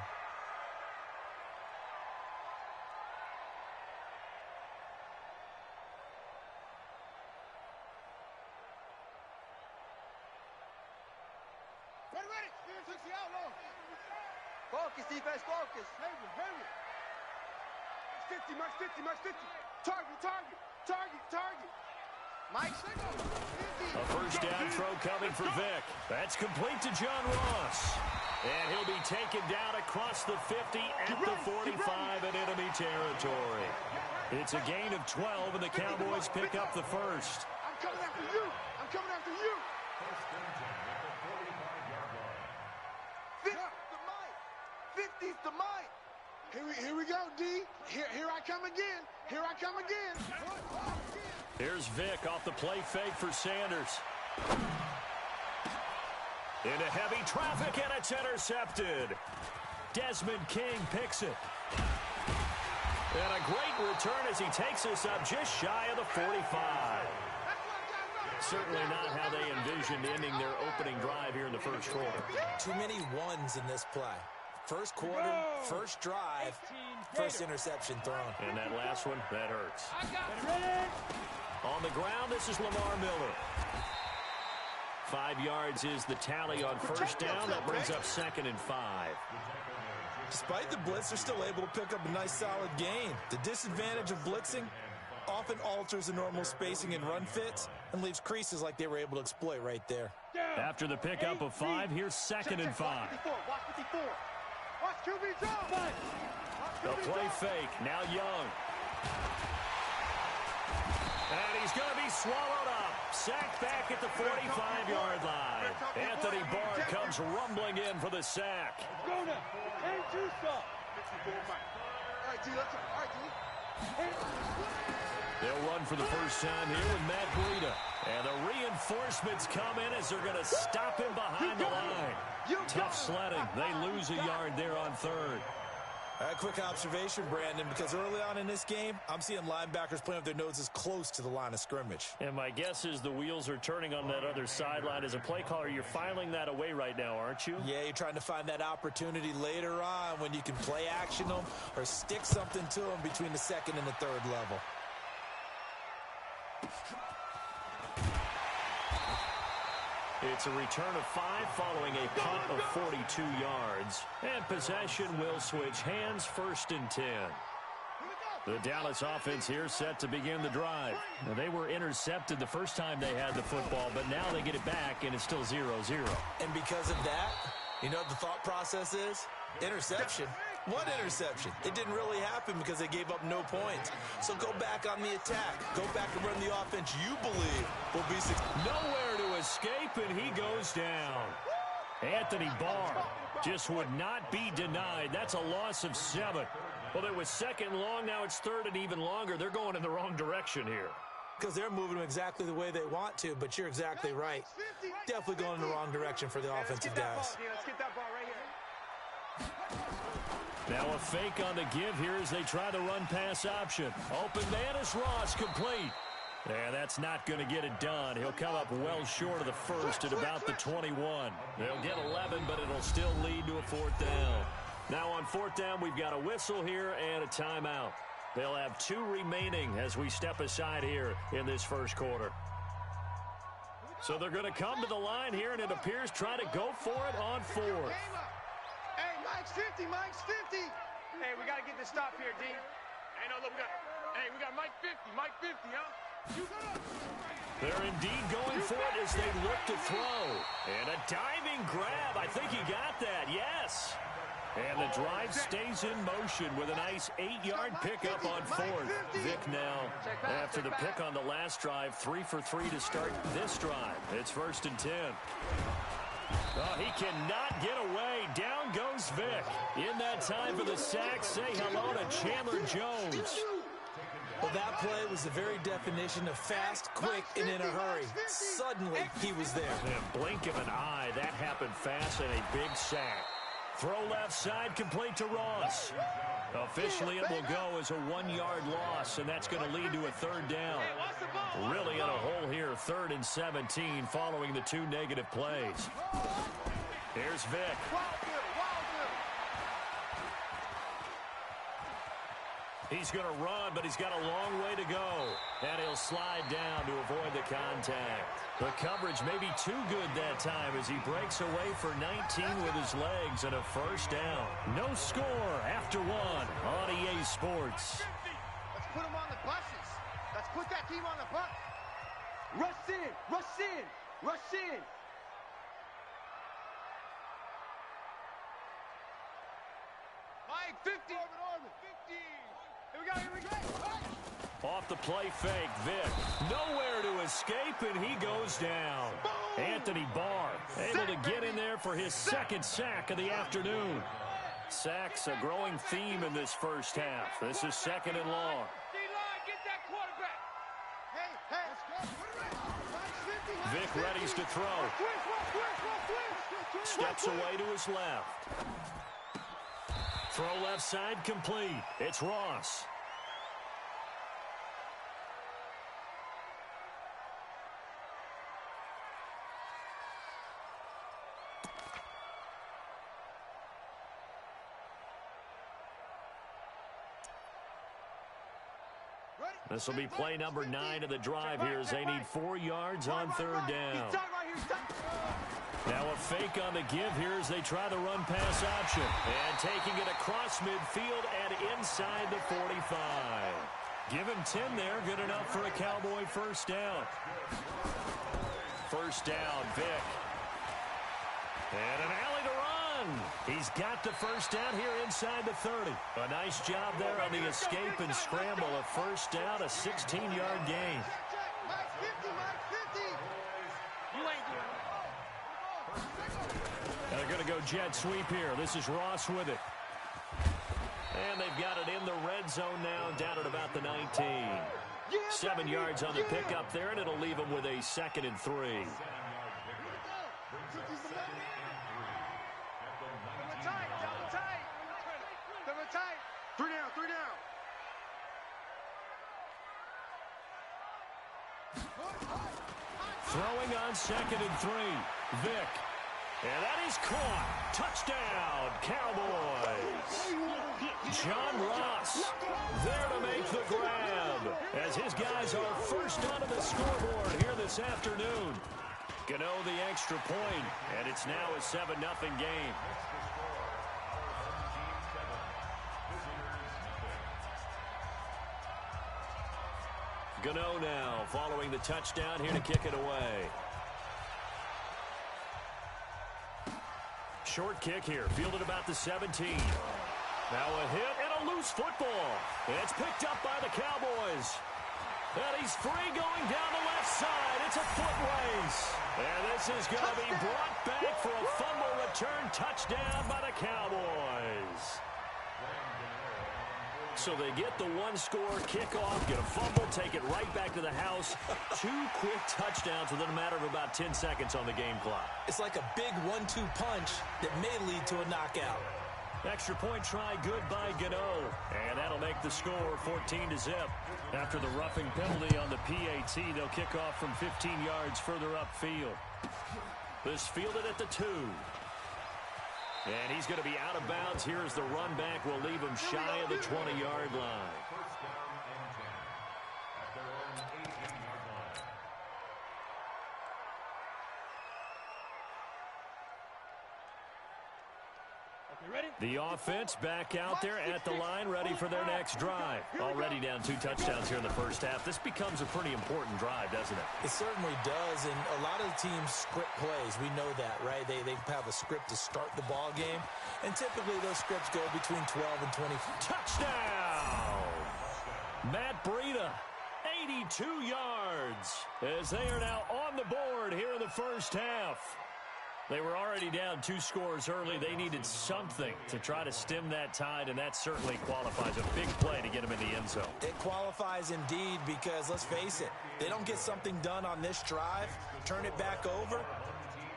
Focus, defense, focus. Hurry. 50, Mike 50, Mike 50. Target. Mike, signal. A first down throw coming for Vic. That's complete to John Ross. And he'll be taken down across the 50 at the 45 in enemy territory. It's a gain of 12, and the Cowboys pick up the first. I'm coming after you. First and 10 at the 45-yard line. 50's the Mike. Here we go, D. Here I come again. Here's Vic off the play fake for Sanders. Into heavy traffic, and it's intercepted. Desmond King picks it. And a great return as he takes us up just shy of the 45. Certainly not how they envisioned ending their opening drive here in the first quarter. Too many ones in this play. First quarter, first drive, first interception thrown. And that last one, that hurts. On the ground, this is Lamar Miller. 5 yards is the tally on first down. That brings up 2nd and 5. Despite the blitz, they're still able to pick up a nice, solid gain. The disadvantage of blitzing often alters the normal spacing and run fits and leaves creases like they were able to exploit right there. After the pickup of 5, here's 2nd and 5. Watch 54. Watch QB jump. The play fake, now Young. And he's going to be swallowed up. Sacked back at the 45-yard line. Anthony Barr comes rumbling in for the sack. Go now. Ain't too soft. All right, D, let's go. All right, D. They'll run for the first time here with Matt Breida. And the reinforcements come in as they're going to stop him behind the line. Tough sledding. They lose a yard there on 3rd. A quick observation, Brandon, because early on in this game, I'm seeing linebackers playing with their noses close to the line of scrimmage. And my guess is the wheels are turning on that other sideline. As a play caller, you're filing that away right now, aren't you? Yeah, you're trying to find that opportunity later on when you can play action them or stick something to them between the 2nd and the 3rd level. It's a return of 5 following a punt of 42 yards. And possession will switch hands, 1st and 10. The Dallas offense here set to begin the drive. Now, they were intercepted the first time they had the football, but now they get it back, and it's still 0-0. And because of that, you know what the thought process is? Interception. What interception? It didn't really happen because they gave up no points. So go back on the attack. Go back and run the offense you believe will be successful. Nowhere to escape, and he goes down. Anthony Barr just would not be denied. That's a loss of 7. Well, it was 2nd and long. Now it's 3rd and even longer. They're going in the wrong direction here. Because they're moving them exactly the way they want to, but you're exactly right. Definitely going in the wrong direction for the offensive guys. Let's get that ball right here. Now a fake on the give here as they try the run-pass option. Open man is Ross, complete. And that's not going to get it done. He'll come up well short of the first at about the 21. They'll get 11, but it'll still lead to a 4th down. Now on 4th down, we've got a whistle here and a timeout. They'll have 2 remaining as we step aside here in this first quarter. So they're going to come to the line here, and it appears try to go for it on 4th. Hey, Mike's 50, Mike's 50. Hey, we got to get this stop here, D. Hey, no, look, we got Mike 50, Mike 50, huh? They're indeed going for it as they look to throw. And a diving grab. I think he got that, yes. And the drive stays in motion with a nice 8-yard pickup on 4th. Vic now, after the pick on the last drive, 3 for 3 to start this drive. It's 1st and 10. Oh, he cannot get away. Down goes Vic. In that time for the sack, say hello to Chandler Jones. Well, that play was the very definition of fast, quick, and in a hurry. Suddenly, he was there. In blink of an eye, that happened fast and a big sack. Throw left side, complete to Ross. Officially, it will go as a 1-yard loss, and that's going to lead to a 3rd down. Really in a hole here, 3rd and 17, following the 2 negative plays. Here's Vic. He's going to run, but he's got a long way to go. And he'll slide down to avoid the contact. The coverage may be too good that time as he breaks away for 19 with his legs and a 1st down. No score after 1 on EA Sports. Let's put them on the buses. Let's put that team on the bus. Rush in, rush in, rush in. Mike 50. 50. Here we go, here we go. Off the play fake, Vic. Nowhere to escape, and he goes down. Boom. Anthony Barr able to get in there for his 2nd sack of the afternoon. Sacks a growing theme in this first half. This is 2nd and long. D-line, get that quarterback. Hey, Vic readies to throw. Steps away to his left. Throw left side complete. It's Ross. This will be play number 9 of the drive here as they need 4 yards on 3rd down. Now a fake on the give here as they try the run-pass option. And taking it across midfield and inside the 45. Give him 10 there. Good enough for a Cowboy 1st down. 1st down, Vic. And an alley to run. He's got the 1st down here inside the 30. A nice job there on the escape and scramble. A 1st down, a 16-yard gain. And they're going to go jet sweep here. This is Ross with it. And they've got it in the red zone now, down at about the 19. 7 yards on the pickup there, and it'll leave them with a 2nd and 3. Three down. Throwing on 2nd and 3. Vic. And that is caught. Touchdown, Cowboys. John Ross there to make the grab as his guys are first onto the scoreboard here this afternoon. Gano the extra point, and it's now a 7-0 game. Gano now following the touchdown here to kick it away. Short kick here, fielded about the 17. Now a hit and a loose football. It's picked up by the Cowboys. And he's free going down the left side. It's a foot race. And this is going to be brought back for a fumble return touchdown by the Cowboys. So they get the 1-score kickoff, get a fumble, take it right back to the house. 2 quick touchdowns within a matter of about 10 seconds on the game clock. It's like a big 1-2 punch that may lead to a knockout. Extra point try good by Gano. And that'll make the score 14-0. After the roughing penalty on the PAT, they'll kick off from 15 yards further upfield. This fielded at the 2. And he's going to be out of bounds here as the run back will leave him shy of the 20-yard line. The offense back out there at the line, ready for their next drive. Already down 2 touchdowns here in the first half. This becomes a pretty important drive, doesn't it? It certainly does, and a lot of the teams script plays. We know that, right? They have a script to start the ball game, and typically those scripts go between 12 and 20. Touchdown! Matt Breida, 82 yards, as they are now on the board here in the first half. They were already down 2 scores early. They needed something to try to stem that tide, and that certainly qualifies. A big play to get them in the end zone. It qualifies indeed because, let's face it, they don't get something done on this drive, turn it back over,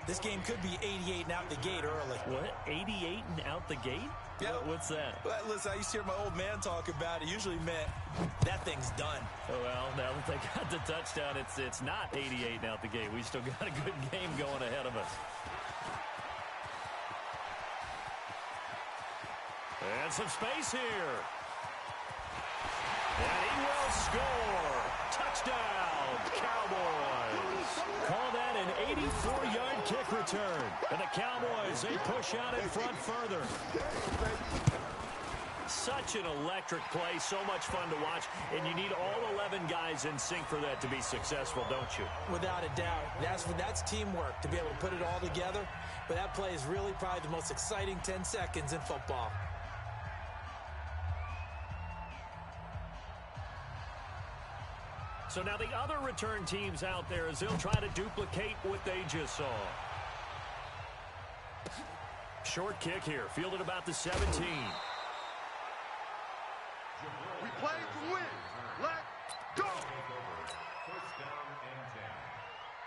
this game could be 88 and out the gate early. What? 88 and out the gate? Yeah. What's that? Well, listen, I used to hear my old man talk about it. Usually meant that thing's done. Oh, well, now that they got the touchdown, it's not 88 and out the gate. We still got a good game going ahead of us. And some space here. And he will score. Touchdown, Cowboys. Call that an 84-yard kick return. And the Cowboys, they push out in front further. Such an electric play, so much fun to watch, and you need all 11 guys in sync for that to be successful, don't you? Without a doubt. That's teamwork, to be able to put it all together. But that play is really probably the most exciting 10 seconds in football. So now the other return teams out there as they'll try to duplicate what they just saw. Short kick here, fielded about the 17. We play to win. Let's go. First down and 10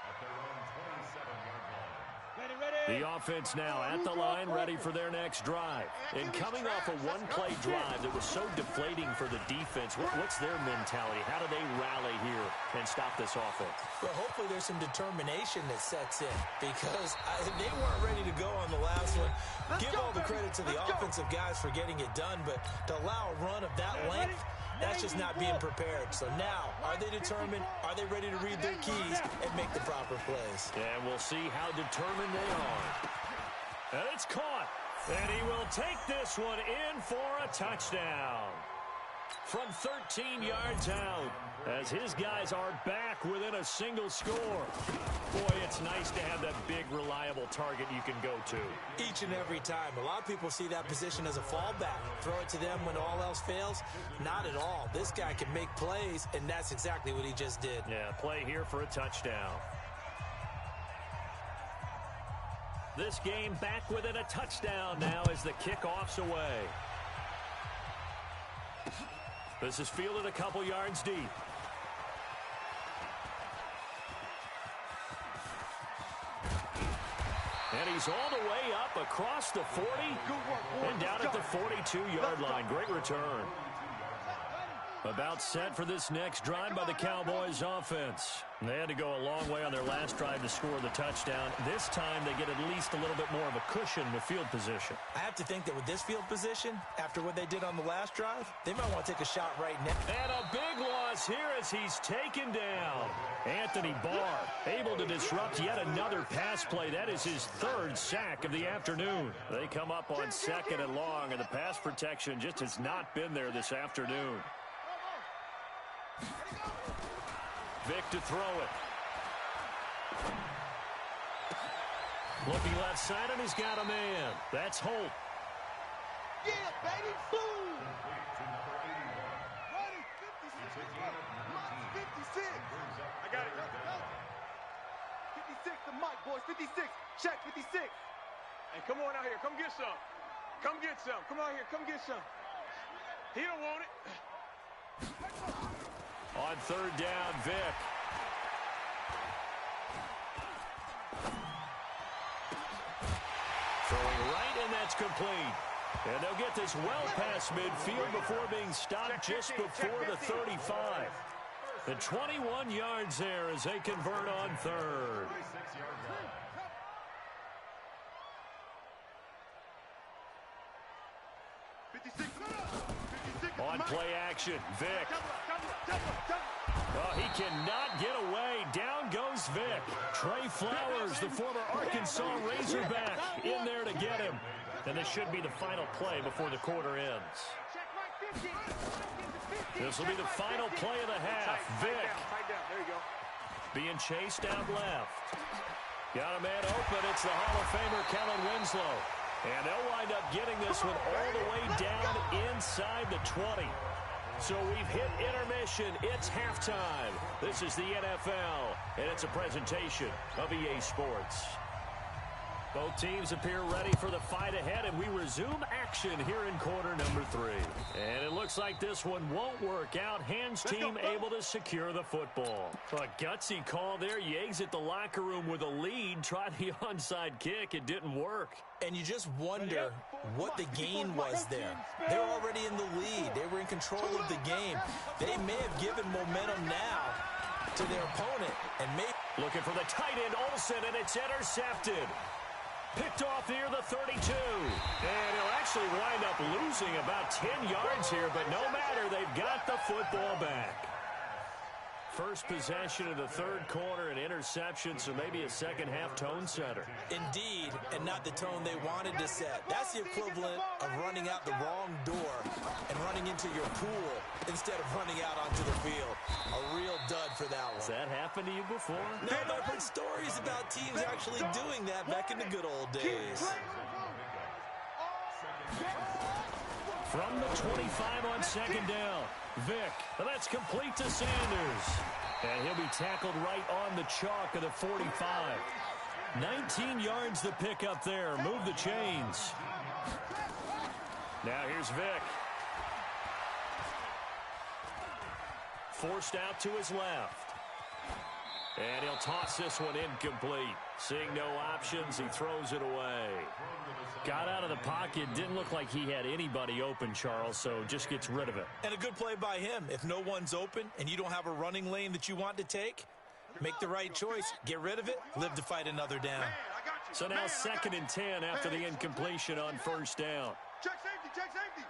at their own 27-yard line. The offense now at the line, ready for their next drive. And coming off a one-play drive that was so deflating for the defense, what's their mentality? How do they rally here and stop this offense? Well, hopefully there's some determination that sets in because they weren't ready to go on the last one. Give all the credit to the offensive guys for getting it done, but to allow a run of that length, that's just not being prepared. So now, are they determined? Are they ready to read their keys and make the proper plays? And we'll see how determined they are. And it's caught. And he will take this one in for a touchdown. From 13 yards out, as his guys are back within a single score. Boy, it's nice to have that big, reliable target you can go to. Each and every time. A lot of people see that position as a fallback. Throw it to them when all else fails. Not at all. This guy can make plays, and that's exactly what he just did. Yeah, play here for a touchdown. This game back within a touchdown now as the kickoff's away. This is fielded a couple yards deep. And he's all the way up across the 40 and down at the 42-yard line. Great return. About set for this next drive by the Cowboys offense. They had to go a long way on their last drive to score the touchdown. This time they get at least a little bit more of a cushion with field position. I have to think that with this field position, after what they did on the last drive, they might want to take a shot right now. And a big loss here as he's taken down. Anthony Barr able to disrupt yet another pass play. That is his 3rd sack of the afternoon. They come up on 2nd and long, and the pass protection just has not been there this afternoon. Vic to throw it. Looking left side, and he's got a man. That's Holt. Yeah, baby. Boom. Ready, 56. I got it. 56, the mic, boys. 56. Check, 56. Hey, come on out here. Come get some. Come get some. Come out here. Come get some. He don't want it. On 3rd down, Vic. Throwing right, and that's complete. And they'll get this well past midfield before being stopped just before the 35. The 21 yards there as they convert on 3rd. On play action, Vic. Oh, he cannot get away. Down goes Vic. Trey Flowers, the former Arkansas Razorback, in there to get him. And this should be the final play before the quarter ends. This will be the final play of the half. Vic. There you go. Being chased out left. Got a man open. It's the Hall of Famer, Kellen Winslow. And they'll wind up getting this one all the way down inside the 20. So we've hit intermission. It's halftime. This is the NFL, and it's a presentation of EA Sports. Both teams appear ready for the fight ahead, and we resume action here in quarter number 3. And it looks like this one won't work out. Hands team able to secure the football. A gutsy call there. You exit the locker room with a lead. Try the onside kick. It didn't work. And you just wonder what the gain was there. They're already in the lead. They were in control of the game. They may have given momentum now to their opponent. And maybe looking for the tight end, Olsen, and it's intercepted. Picked off near the 32. And he'll actually wind up losing about 10 yards here, but no matter, they've got the football back. First possession of the third quarter, an interception, so maybe a second-half tone setter. Indeed, and not the tone they wanted to set. That's the equivalent of running out the wrong door and running into your pool instead of running out onto the field. A real dud for that one. Has that happened to you before? No, but I've heard stories about teams actually doing that back in the good old days. From the 25 on second down, Vic. That's complete to Sanders. And he'll be tackled right on the chalk of the 45. 19 yards to pick up there. Move the chains. Now here's Vic. Forced out to his left. And he'll toss this one incomplete. Seeing no options, he throws it away. Got out of the pocket. Didn't look like he had anybody open, Charles, so just gets rid of it. And a good play by him. If no one's open and you don't have a running lane that you want to take, make the right choice. Get rid of it. Live to fight another down. So now 2nd and 10 after the incompletion on first down. Check safety, check safety.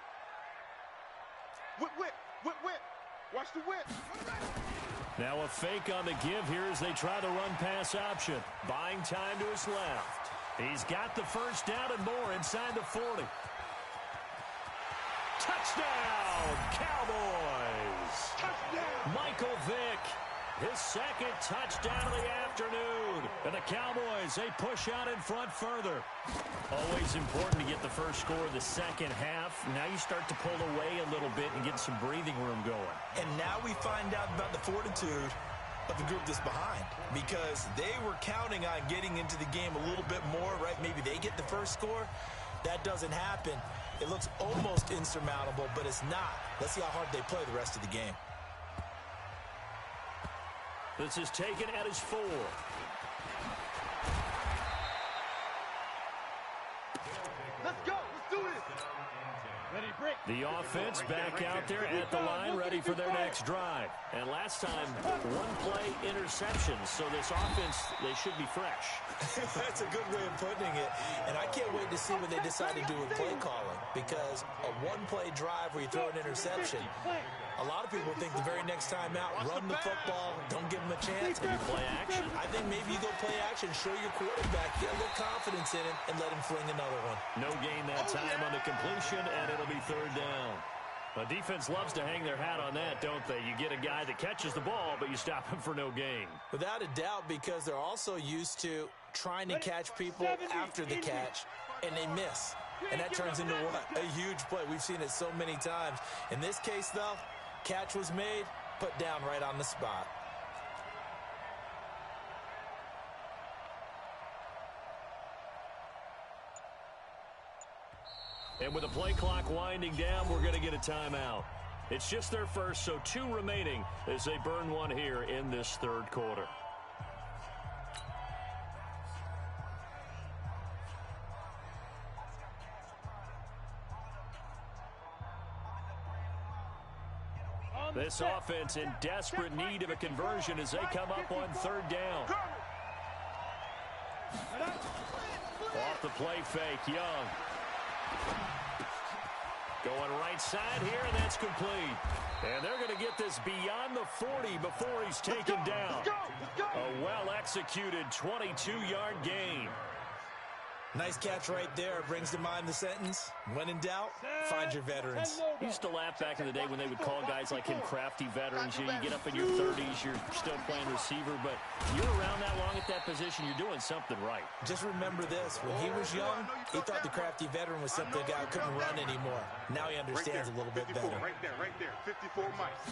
Whip, whip, whip, whip. Watch the whip. Now a fake on the give here as they try the run-pass option. Buying time to his left. He's got the first down and more inside the 40. Touchdown, Cowboys! Touchdown! Michael Vick, his second touchdown of the afternoon. And the Cowboys, they push out in front further. Always important to get the first score of the second half. Now you start to pull away a little bit and get some breathing room going. And now we find out about the fortitude of the group that's behind, because they were counting on getting into the game a little bit more, right? Maybe they get the first score. That doesn't happen. It looks almost insurmountable, but it's not. Let's see how hard they play the rest of the game. This is taken at his 4. Let's go. Let's do this. Ready, break. The offense back out there at the line, ready for their next drive. And last time, one-play interceptions. So this offense, they should be fresh. That's a good way of putting it. And I can't wait to see what they decide to do with play calling, because a one-play drive where you throw an interception, a lot of people think the very next time out, run the football, don't give them a chance. Maybe play action. I think maybe you go play action, show your quarterback, get a little confidence in him, and let him fling another one. No gain that time on the completion, and it'll be third down. The defense loves to hang their hat on that, don't they? You get a guy that catches the ball, but you stop him for no gain. Without a doubt, because they're also used to trying to catch people after the catch, and they miss. And that turns into what? A huge play. We've seen it so many times. In this case, though, catch was made, put down right on the spot. And with the play clock winding down, we're going to get a timeout. It's just their first, so 2 remaining as they burn one here in this third quarter. This offense in desperate need of a conversion as they come up on third down. Off the play fake, Young. Going right side here, and that's complete. And they're going to get this beyond the 40 before he's taken down. A well-executed 22-yard gain. Nice catch right there. Brings to mind the sentence, when in doubt, find your veterans. I used to laugh back in the day when they would call guys like him crafty veterans. You get up in your 30s, you're still playing receiver, but you're around that long at that position, you're doing something right. Just remember this. When he was young, he thought the crafty veteran was something a guy who couldn't run anymore. Now he understands a little bit better. Right there. 54 mics.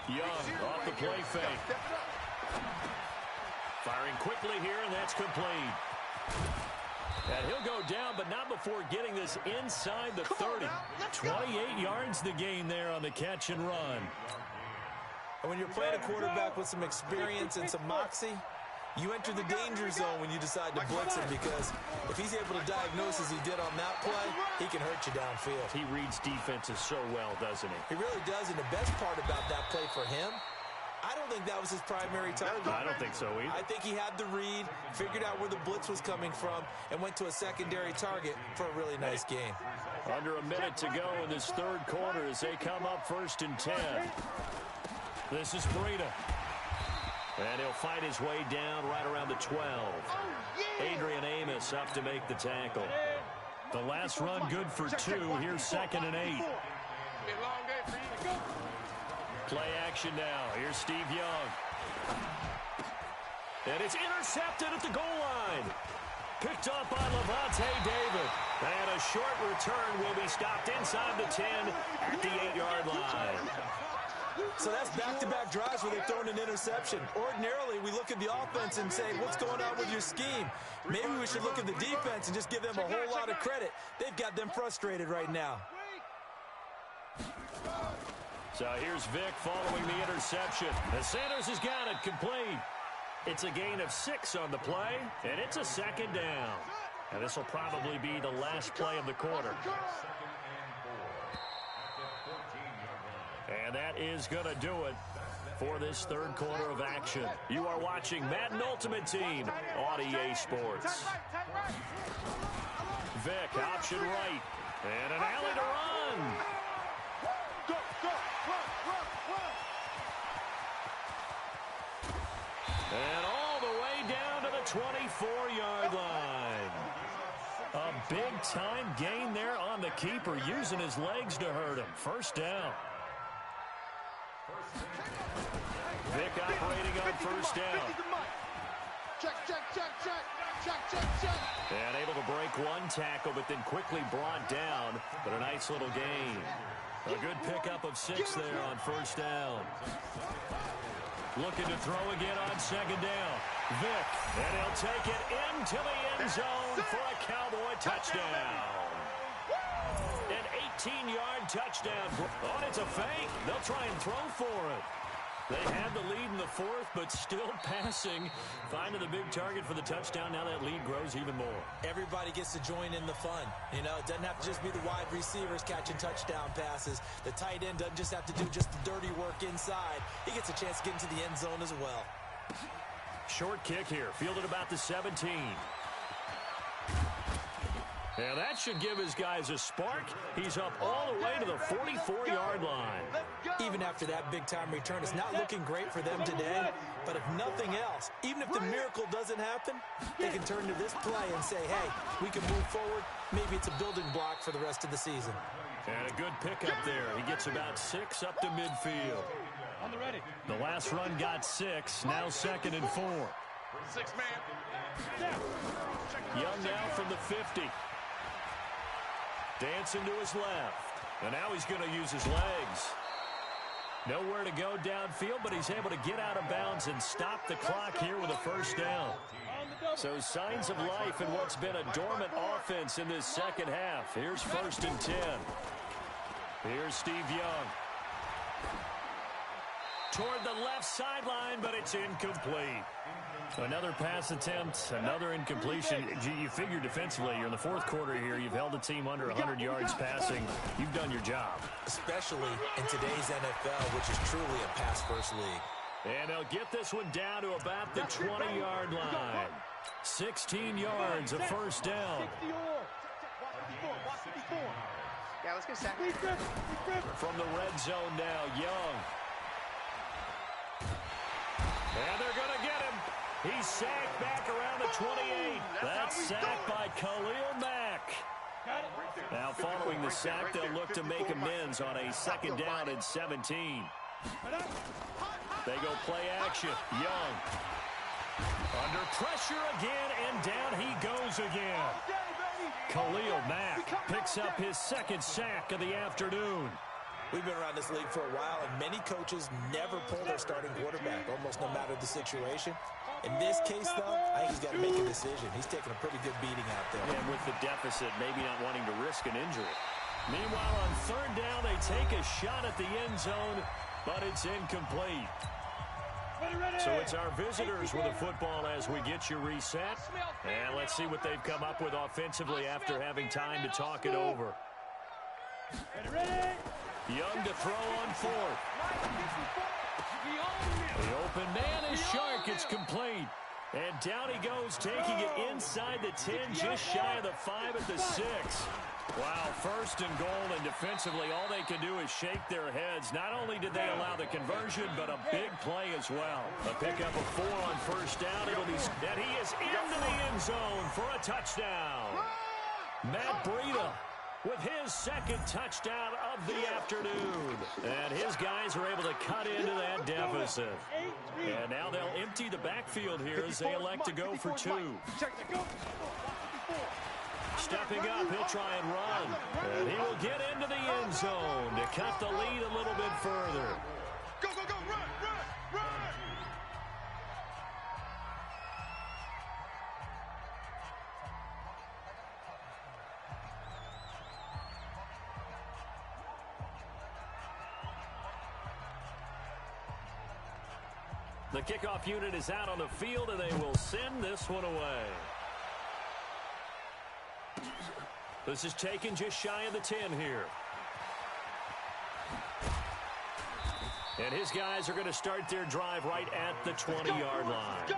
Young off the play fake. Firing quickly here, and that's complete. And he'll go down, but not before getting this inside the 30. 28 yards the gain there on the catch and run. And when you're playing a quarterback with some experience and some moxie, you enter the danger zone when you decide to blitz him, because if he's able to diagnose as he did on that play, he can hurt you downfield. He reads defenses so well, doesn't he? He really does, and the best part about that play for him, I don't think that was his primary target. I don't think so either. I think he had the read, figured out where the blitz was coming from, and went to a secondary target for a really nice game. Under a minute to go in this third quarter as they come up 1st and 10. This is Breida. And he'll fight his way down right around the 12. Adrian Amos up to make the tackle. The last run good for 2. Here's 2nd and 8. Play action now. Here's Steve Young. And it's intercepted at the goal line. Picked up by Levante David. And a short return will be stopped inside the 10 at the 8-yard line. So that's back-to-back drives where they've thrown an interception. Ordinarily, we look at the offense and say, what's going on with your scheme? Maybe we should look at the defense and just give them a whole lot of credit. They've got them frustrated right now. So here's Vic following the interception. And Sanders has got it complete. It's a gain of 6 on the play, and it's a 2nd down. And this will probably be the last play of the quarter. And that is going to do it for this third quarter of action. You are watching Madden Ultimate Team on EA Sports. Vic, option right. And an alley to run. And all the way down to the 24-yard line. A big-time gain there on the keeper, using his legs to hurt him. 1st down. Vic operating on 1st down. Check. And able to break one tackle, but then quickly brought down. But a nice little gain. A good pickup of 6 there on 1st down. Looking to throw again on 2nd down. Vic, and he'll take it into the end zone for a Cowboy touchdown. An 18-yard touchdown. Oh, it's a fake. They'll try and throw for it. They had the lead in the 4th, but still passing. Finding the big target for the touchdown. Now that lead grows even more. Everybody gets to join in the fun. You know, it doesn't have to just be the wide receivers catching touchdown passes. The tight end doesn't just have to do just the dirty work inside. He gets a chance to get into the end zone as well. Short kick here. Fielded about the 17. And that should give his guys a spark. He's up all the way to the 44-yard line. Even after that big-time return, it's not looking great for them today. But if nothing else, even if the miracle doesn't happen, they can turn to this play and say, hey, we can move forward. Maybe it's a building block for the rest of the season. And a good pickup there. He gets about 6 up to midfield. On the ready. The last run got 6. Now 2nd and 4. 6 man. Young now from the 50. Dancing to his left. And now he's going to use his legs. Nowhere to go downfield, but he's able to get out of bounds and stop the clock here with a 1st down. So signs of life in what's been a dormant offense in this 2nd half. Here's 1st and 10. Here's Steve Young. Toward the left sideline, but it's incomplete. Another pass attempt, another incompletion. You figure defensively, you're in the 4th quarter here. You've held the team under 100 yards passing. You've done your job. Especially in today's NFL, which is truly a pass-first league. And they'll get this one down to about the 20-yard line. 16 yards, a 1st down. Yeah, let's get set. From the red zone now, Young. And they're going to get him. He's sacked back around the 28. That sack by Khalil Mack. Now following the sack, they'll look to make amends on a 2nd down and 17. They go play action. Young. Under pressure again, and down he goes again. Khalil Mack picks up his 2nd sack of the afternoon. We've been around this league for a while, and many coaches never pull their starting quarterback, almost no matter the situation. In this case, though, I think he's got to make a decision. He's taking a pretty good beating out there. And with the deficit, maybe not wanting to risk an injury. Meanwhile, on 3rd down, they take a shot at the end zone, but it's incomplete. So it's our visitors with the football as we get you reset. And let's see what they've come up with offensively after having time to talk it over. Young to throw on 4th. The open man is Shark. It's complete. And down he goes, taking it inside the 10, just shy of the 5 at the 6. Wow, 1st and goal, and defensively all they can do is shake their heads. Not only did they allow the conversion, but a big play as well. A pickup of 4 on 1st down. It'll be, and he is into the end zone for a touchdown. Matt Breida with his 2nd touchdown of the afternoon. And his guys are able to cut into that deficit. And now they'll empty the backfield here as they elect to go for 2. Stepping up, he'll try and run. And he will get into the end zone to cut the lead a little bit further. Go, go, go, run, run, run! The kickoff unit is out on the field, and they will send this one away. This is taken just shy of the 10 here. And his guys are going to start their drive right at the 20-yard line.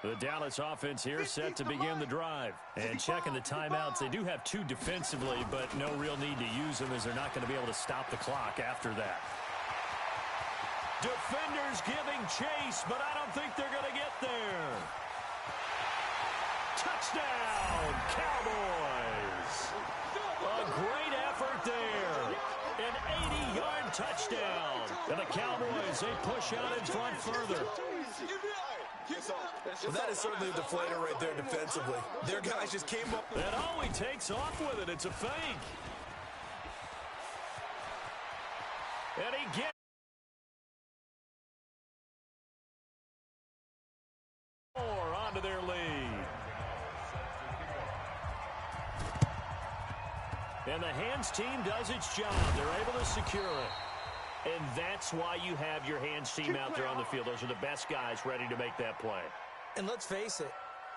The Dallas offense here set to begin the drive. And checking the timeouts, they do have 2 defensively, but no real need to use them as they're not going to be able to stop the clock after that. Defenders giving chase, but I don't think they're going to get there. Touchdown, Cowboys. A great effort there. An 80-yard touchdown. And the Cowboys, they push out in front further. Well, that is certainly a deflator right there defensively. Their guys just came up. And oh, he takes off with it. It's a fake. And he gets more onto their lead. And the hands team does its job. They're able to secure it. And that's why you have your hands team out there on the field. Those are the best guys ready to make that play. And let's face it,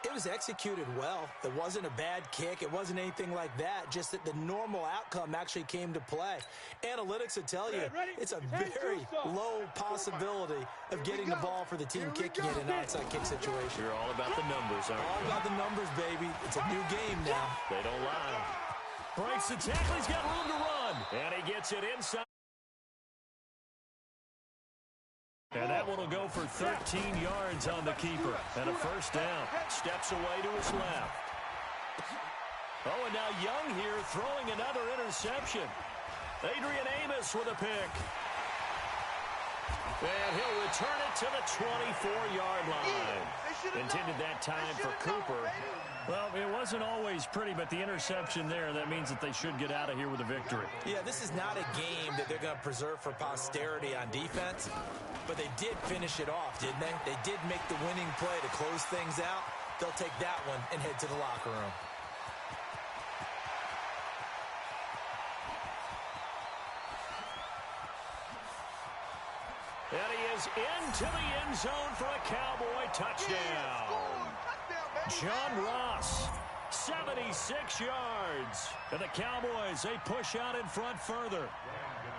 it was executed well. It wasn't a bad kick. It wasn't anything like that. Just that the normal outcome actually came to play. Analytics will tell you it's a very low possibility of getting the ball for the team kicking it in an onside kick situation. You're all about the numbers, aren't you? All about the numbers, baby. It's a new game now. They don't lie. Breaks the tackle. He's got room to run. And he gets it inside. And that one will go for 13 yards on the keeper. And a 1st down. Steps away to his left. Oh, and now Young here throwing another interception. Adrian Amos with a pick. And he'll return it to the 24-yard line. Intended that time for Cooper. Well, it wasn't always pretty, but the interception there, that means that they should get out of here with a victory. Yeah, this is not a game that they're going to preserve for posterity on defense, but they did finish it off, didn't they? They did make the winning play to close things out. They'll take that one and head to the locker room. And he is into the end zone for a Cowboy touchdown. John Ross, 76 yards. And the Cowboys, they push out in front further.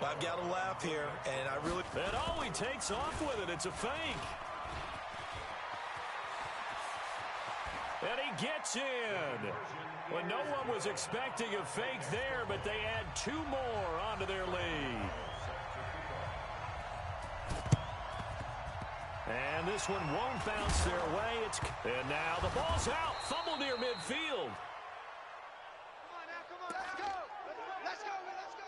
I've got to laugh here, and I really... And oh, he takes off with it. It's a fake. And he gets in. Well, no one was expecting a fake there, but they add 2 more onto their lead. And this one won't bounce their way. And now the ball's out. Fumble near midfield. Come on now, come on. Let's go. Let's go. Let's go.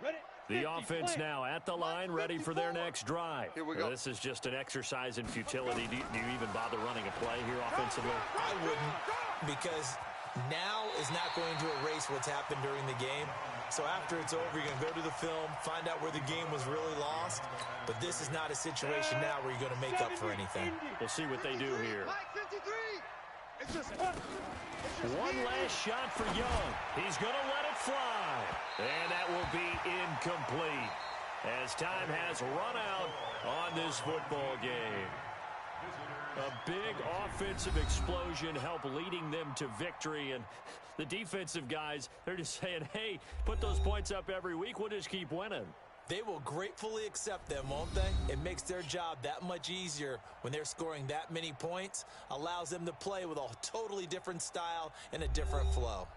Ready? The offense now at the line, ready for their next drive. Here we go. This is just an exercise in futility. Do you even bother running a play here offensively? I wouldn't, because now is not going to erase what's happened during the game. So after it's over, you're going to go to the film, find out where the game was really lost. But this is not a situation now where you're going to make up for anything. We'll see what they do here. Mike 53. It's just One last shot for Young. He's going to let it fly. And that will be incomplete as time has run out on this football game. A big offensive explosion helped leading them to victory. And the defensive guys, they're just saying, hey, put those points up every week. We'll just keep winning. They will gratefully accept them, won't they? It makes their job that much easier when they're scoring that many points. Allows them to play with a totally different style and a different flow.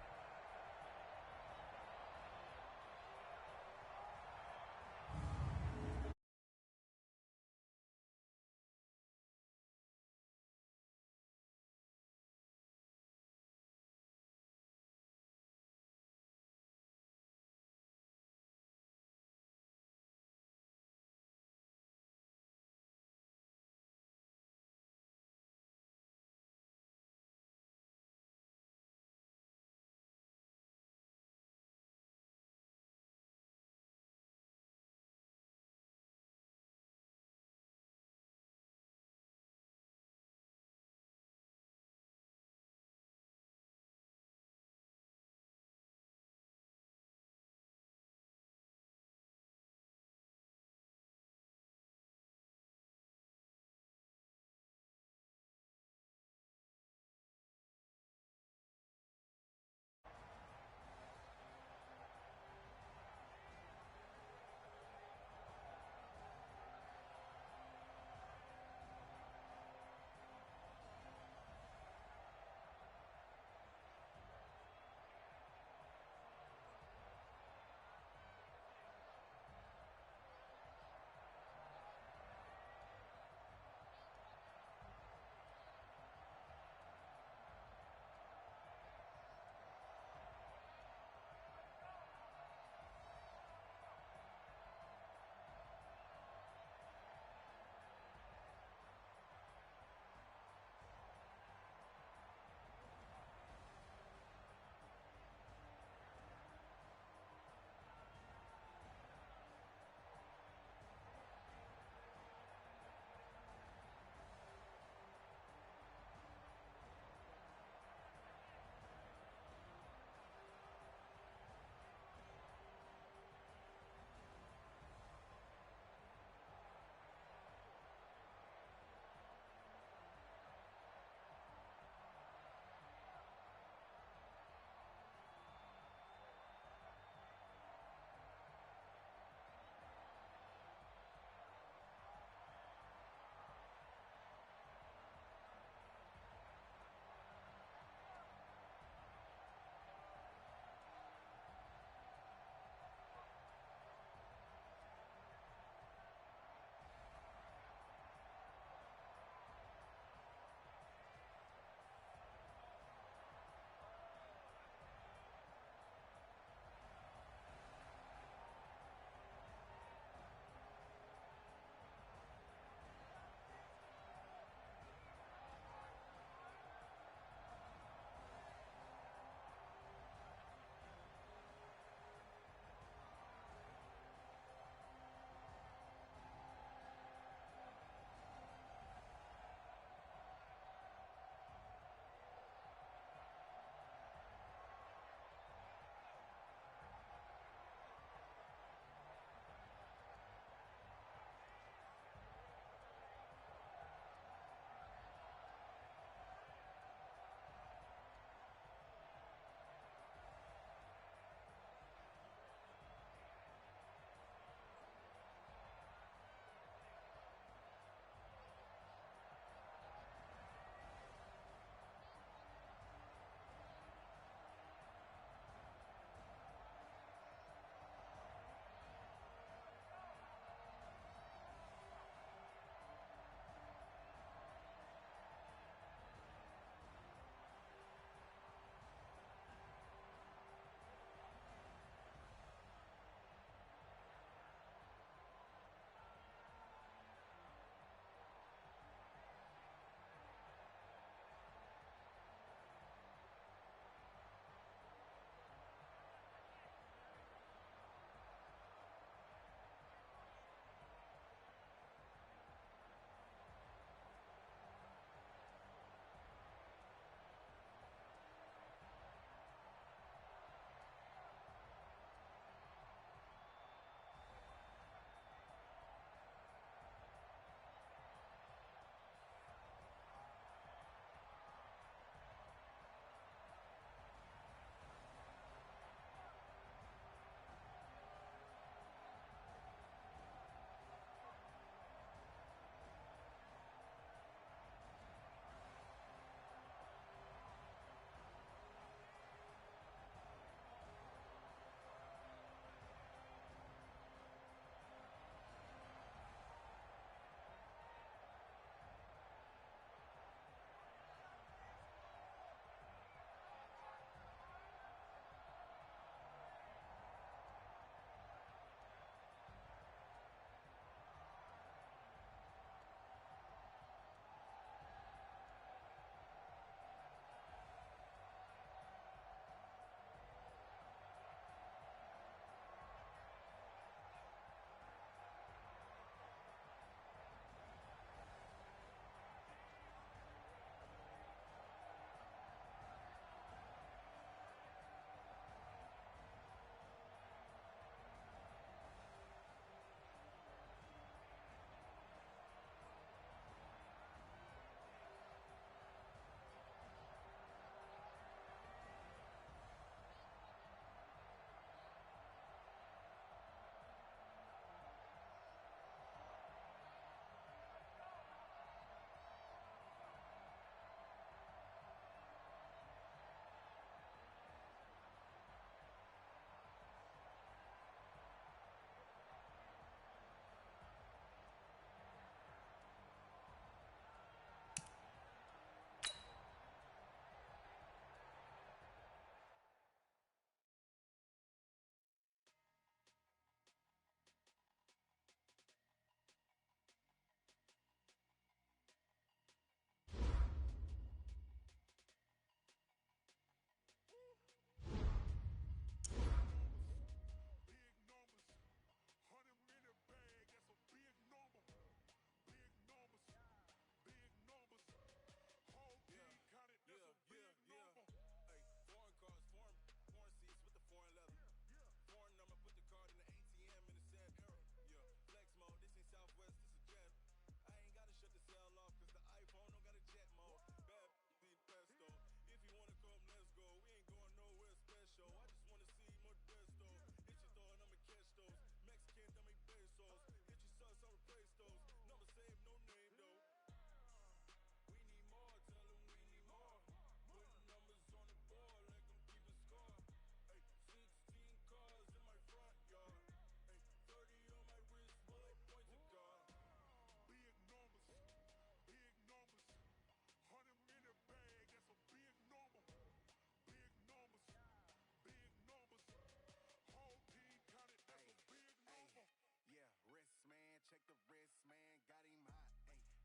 the wrist, man, got him hot.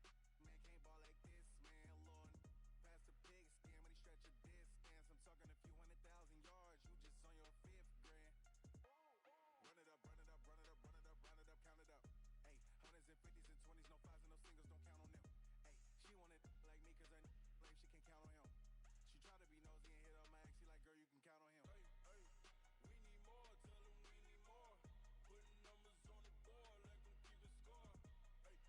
Ayy, man, can't ball like this, man. Lord, past the pig skin when he stretch a distance. I'm talking a few 100,000 yards, you just on your 5th grand. Run it up, run it up, run it up, run it up, run it up, count it up. Ayy, hundreds and 50s and 20s, no 5s and no singles, don't count on them. Ayy, she wanted like me cause her lame, she can't count on him. She try to be nosy and hit up my ex, she like, girl, you can count on him. Hey, hey, we need more, tell them we need more. Putting numbers on the board, let them keep the score. Hey,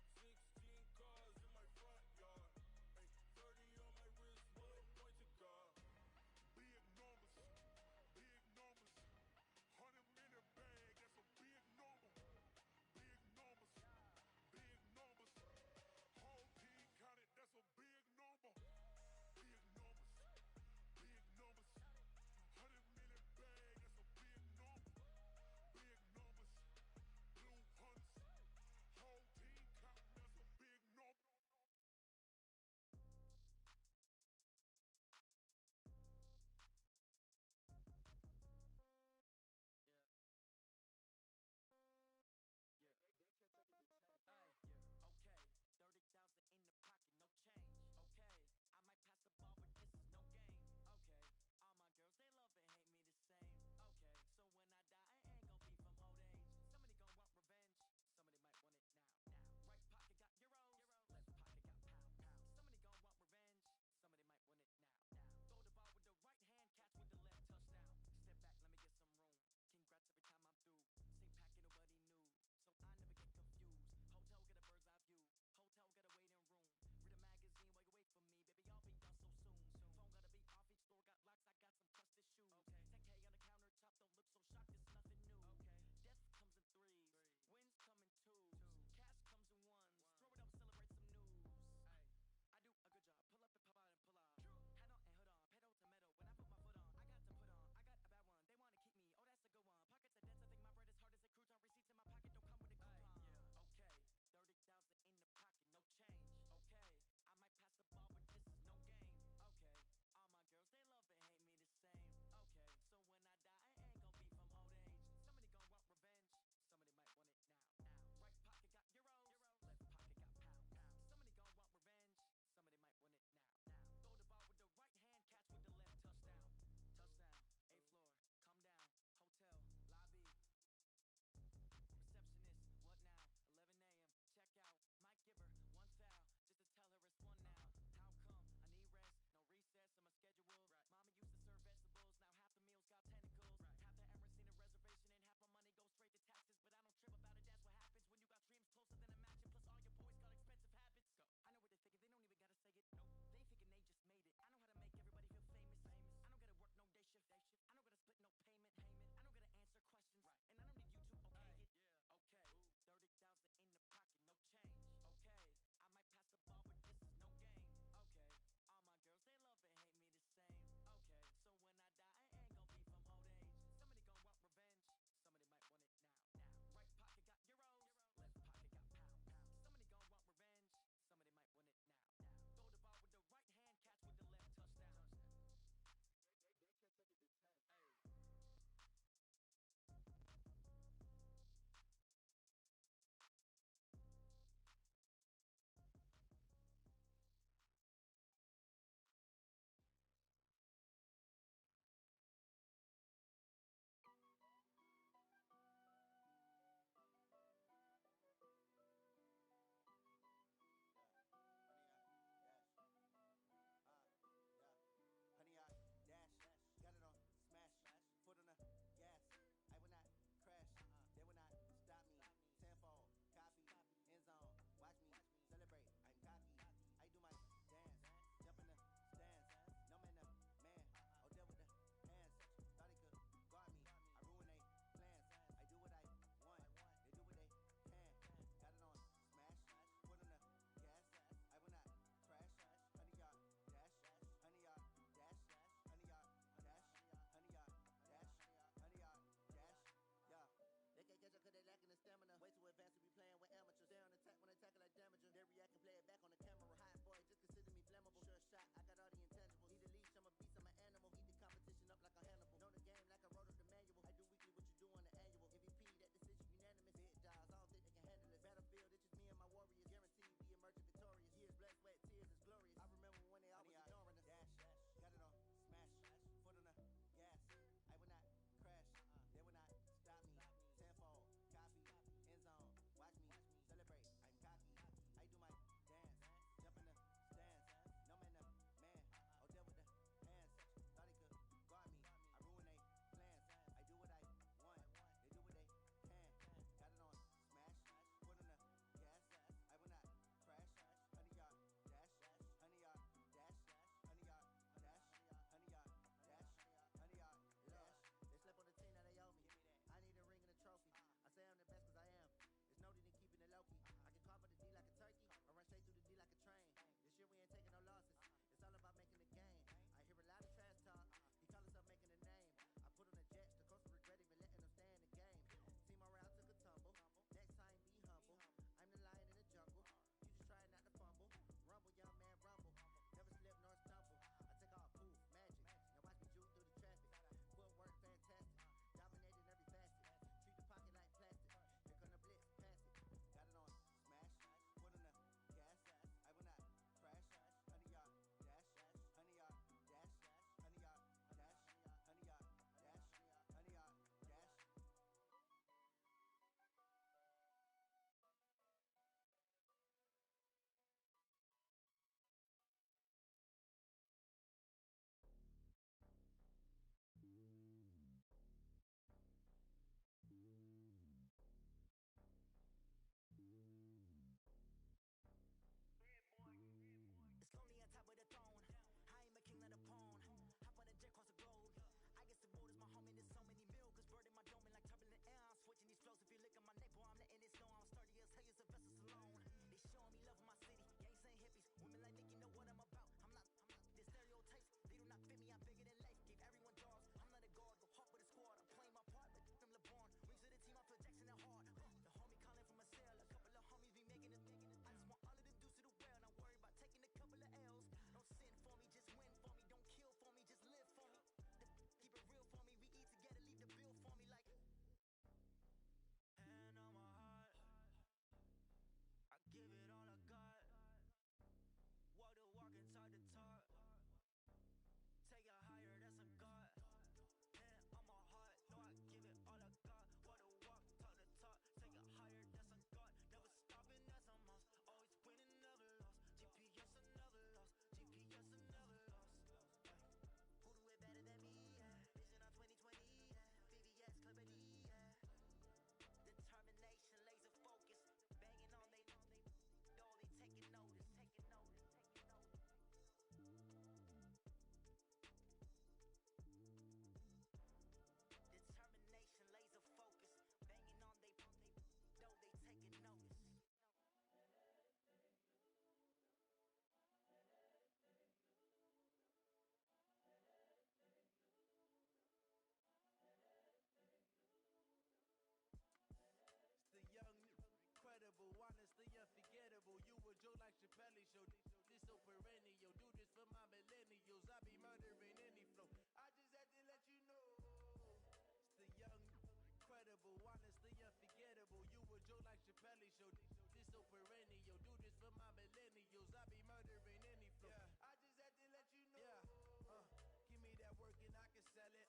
show. This so perennial, do this for my millennials. I be murdering any flow. I just had to let you know. It's the young, incredible, honestly unforgettable. You a joke like Chappelle show. This so perennial, do this for my millennials. I be murdering any flow. Yeah. I just had to let you know. Yeah. Give me that work and I can sell it.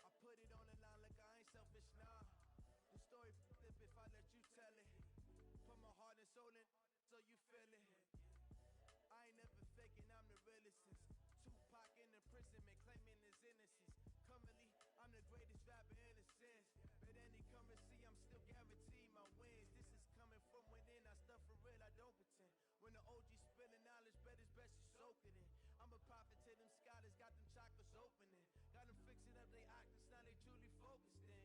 I put it on the line like I ain't selfish, nah. The story flip if I let you tell it. Put my heart and soul in so you feel it. I ain't never faking, I'm the realest since Tupac in imprisonment, claiming his innocence. Currently, I'm the greatest rapper in a sense. But any currency, I'm still guaranteed my wins. This is coming from within, I stuff for real, I don't pretend. When the OG spilling knowledge, bet it's best you soak it in. I'm a prophet to them scholars, got them chakras opening. Got them fixing up they octaves, now they truly focused in.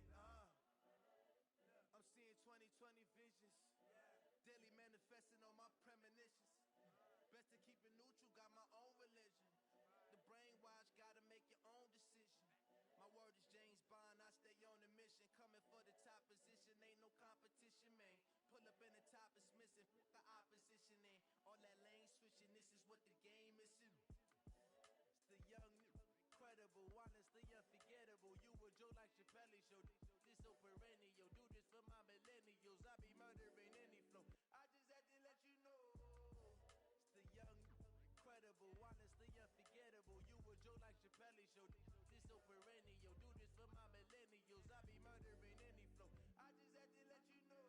I'm seeing 2020 visions. Daily manifesting on my premonitions. Best to keep it neutral, got my own religion. The brainwash, gotta make your own decision. My word is James Bond, I stay on a mission. Coming for the top position, ain't no competition, man. Pull up in the top, it's missing, fuck the opposition, and all that lane switching, this is what the game is. It's the young, incredible, honestly unforgettable. You a joke like Chappelle show. This so perennial, do this for my millennials. I be murdering any flow. I just had to let you know. It's the young, incredible, honestly unforgettable. You a joke like Chappelle show. This so perennial, do this for my millennials. I be murdering any flow. I just had to let you know.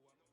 so I'm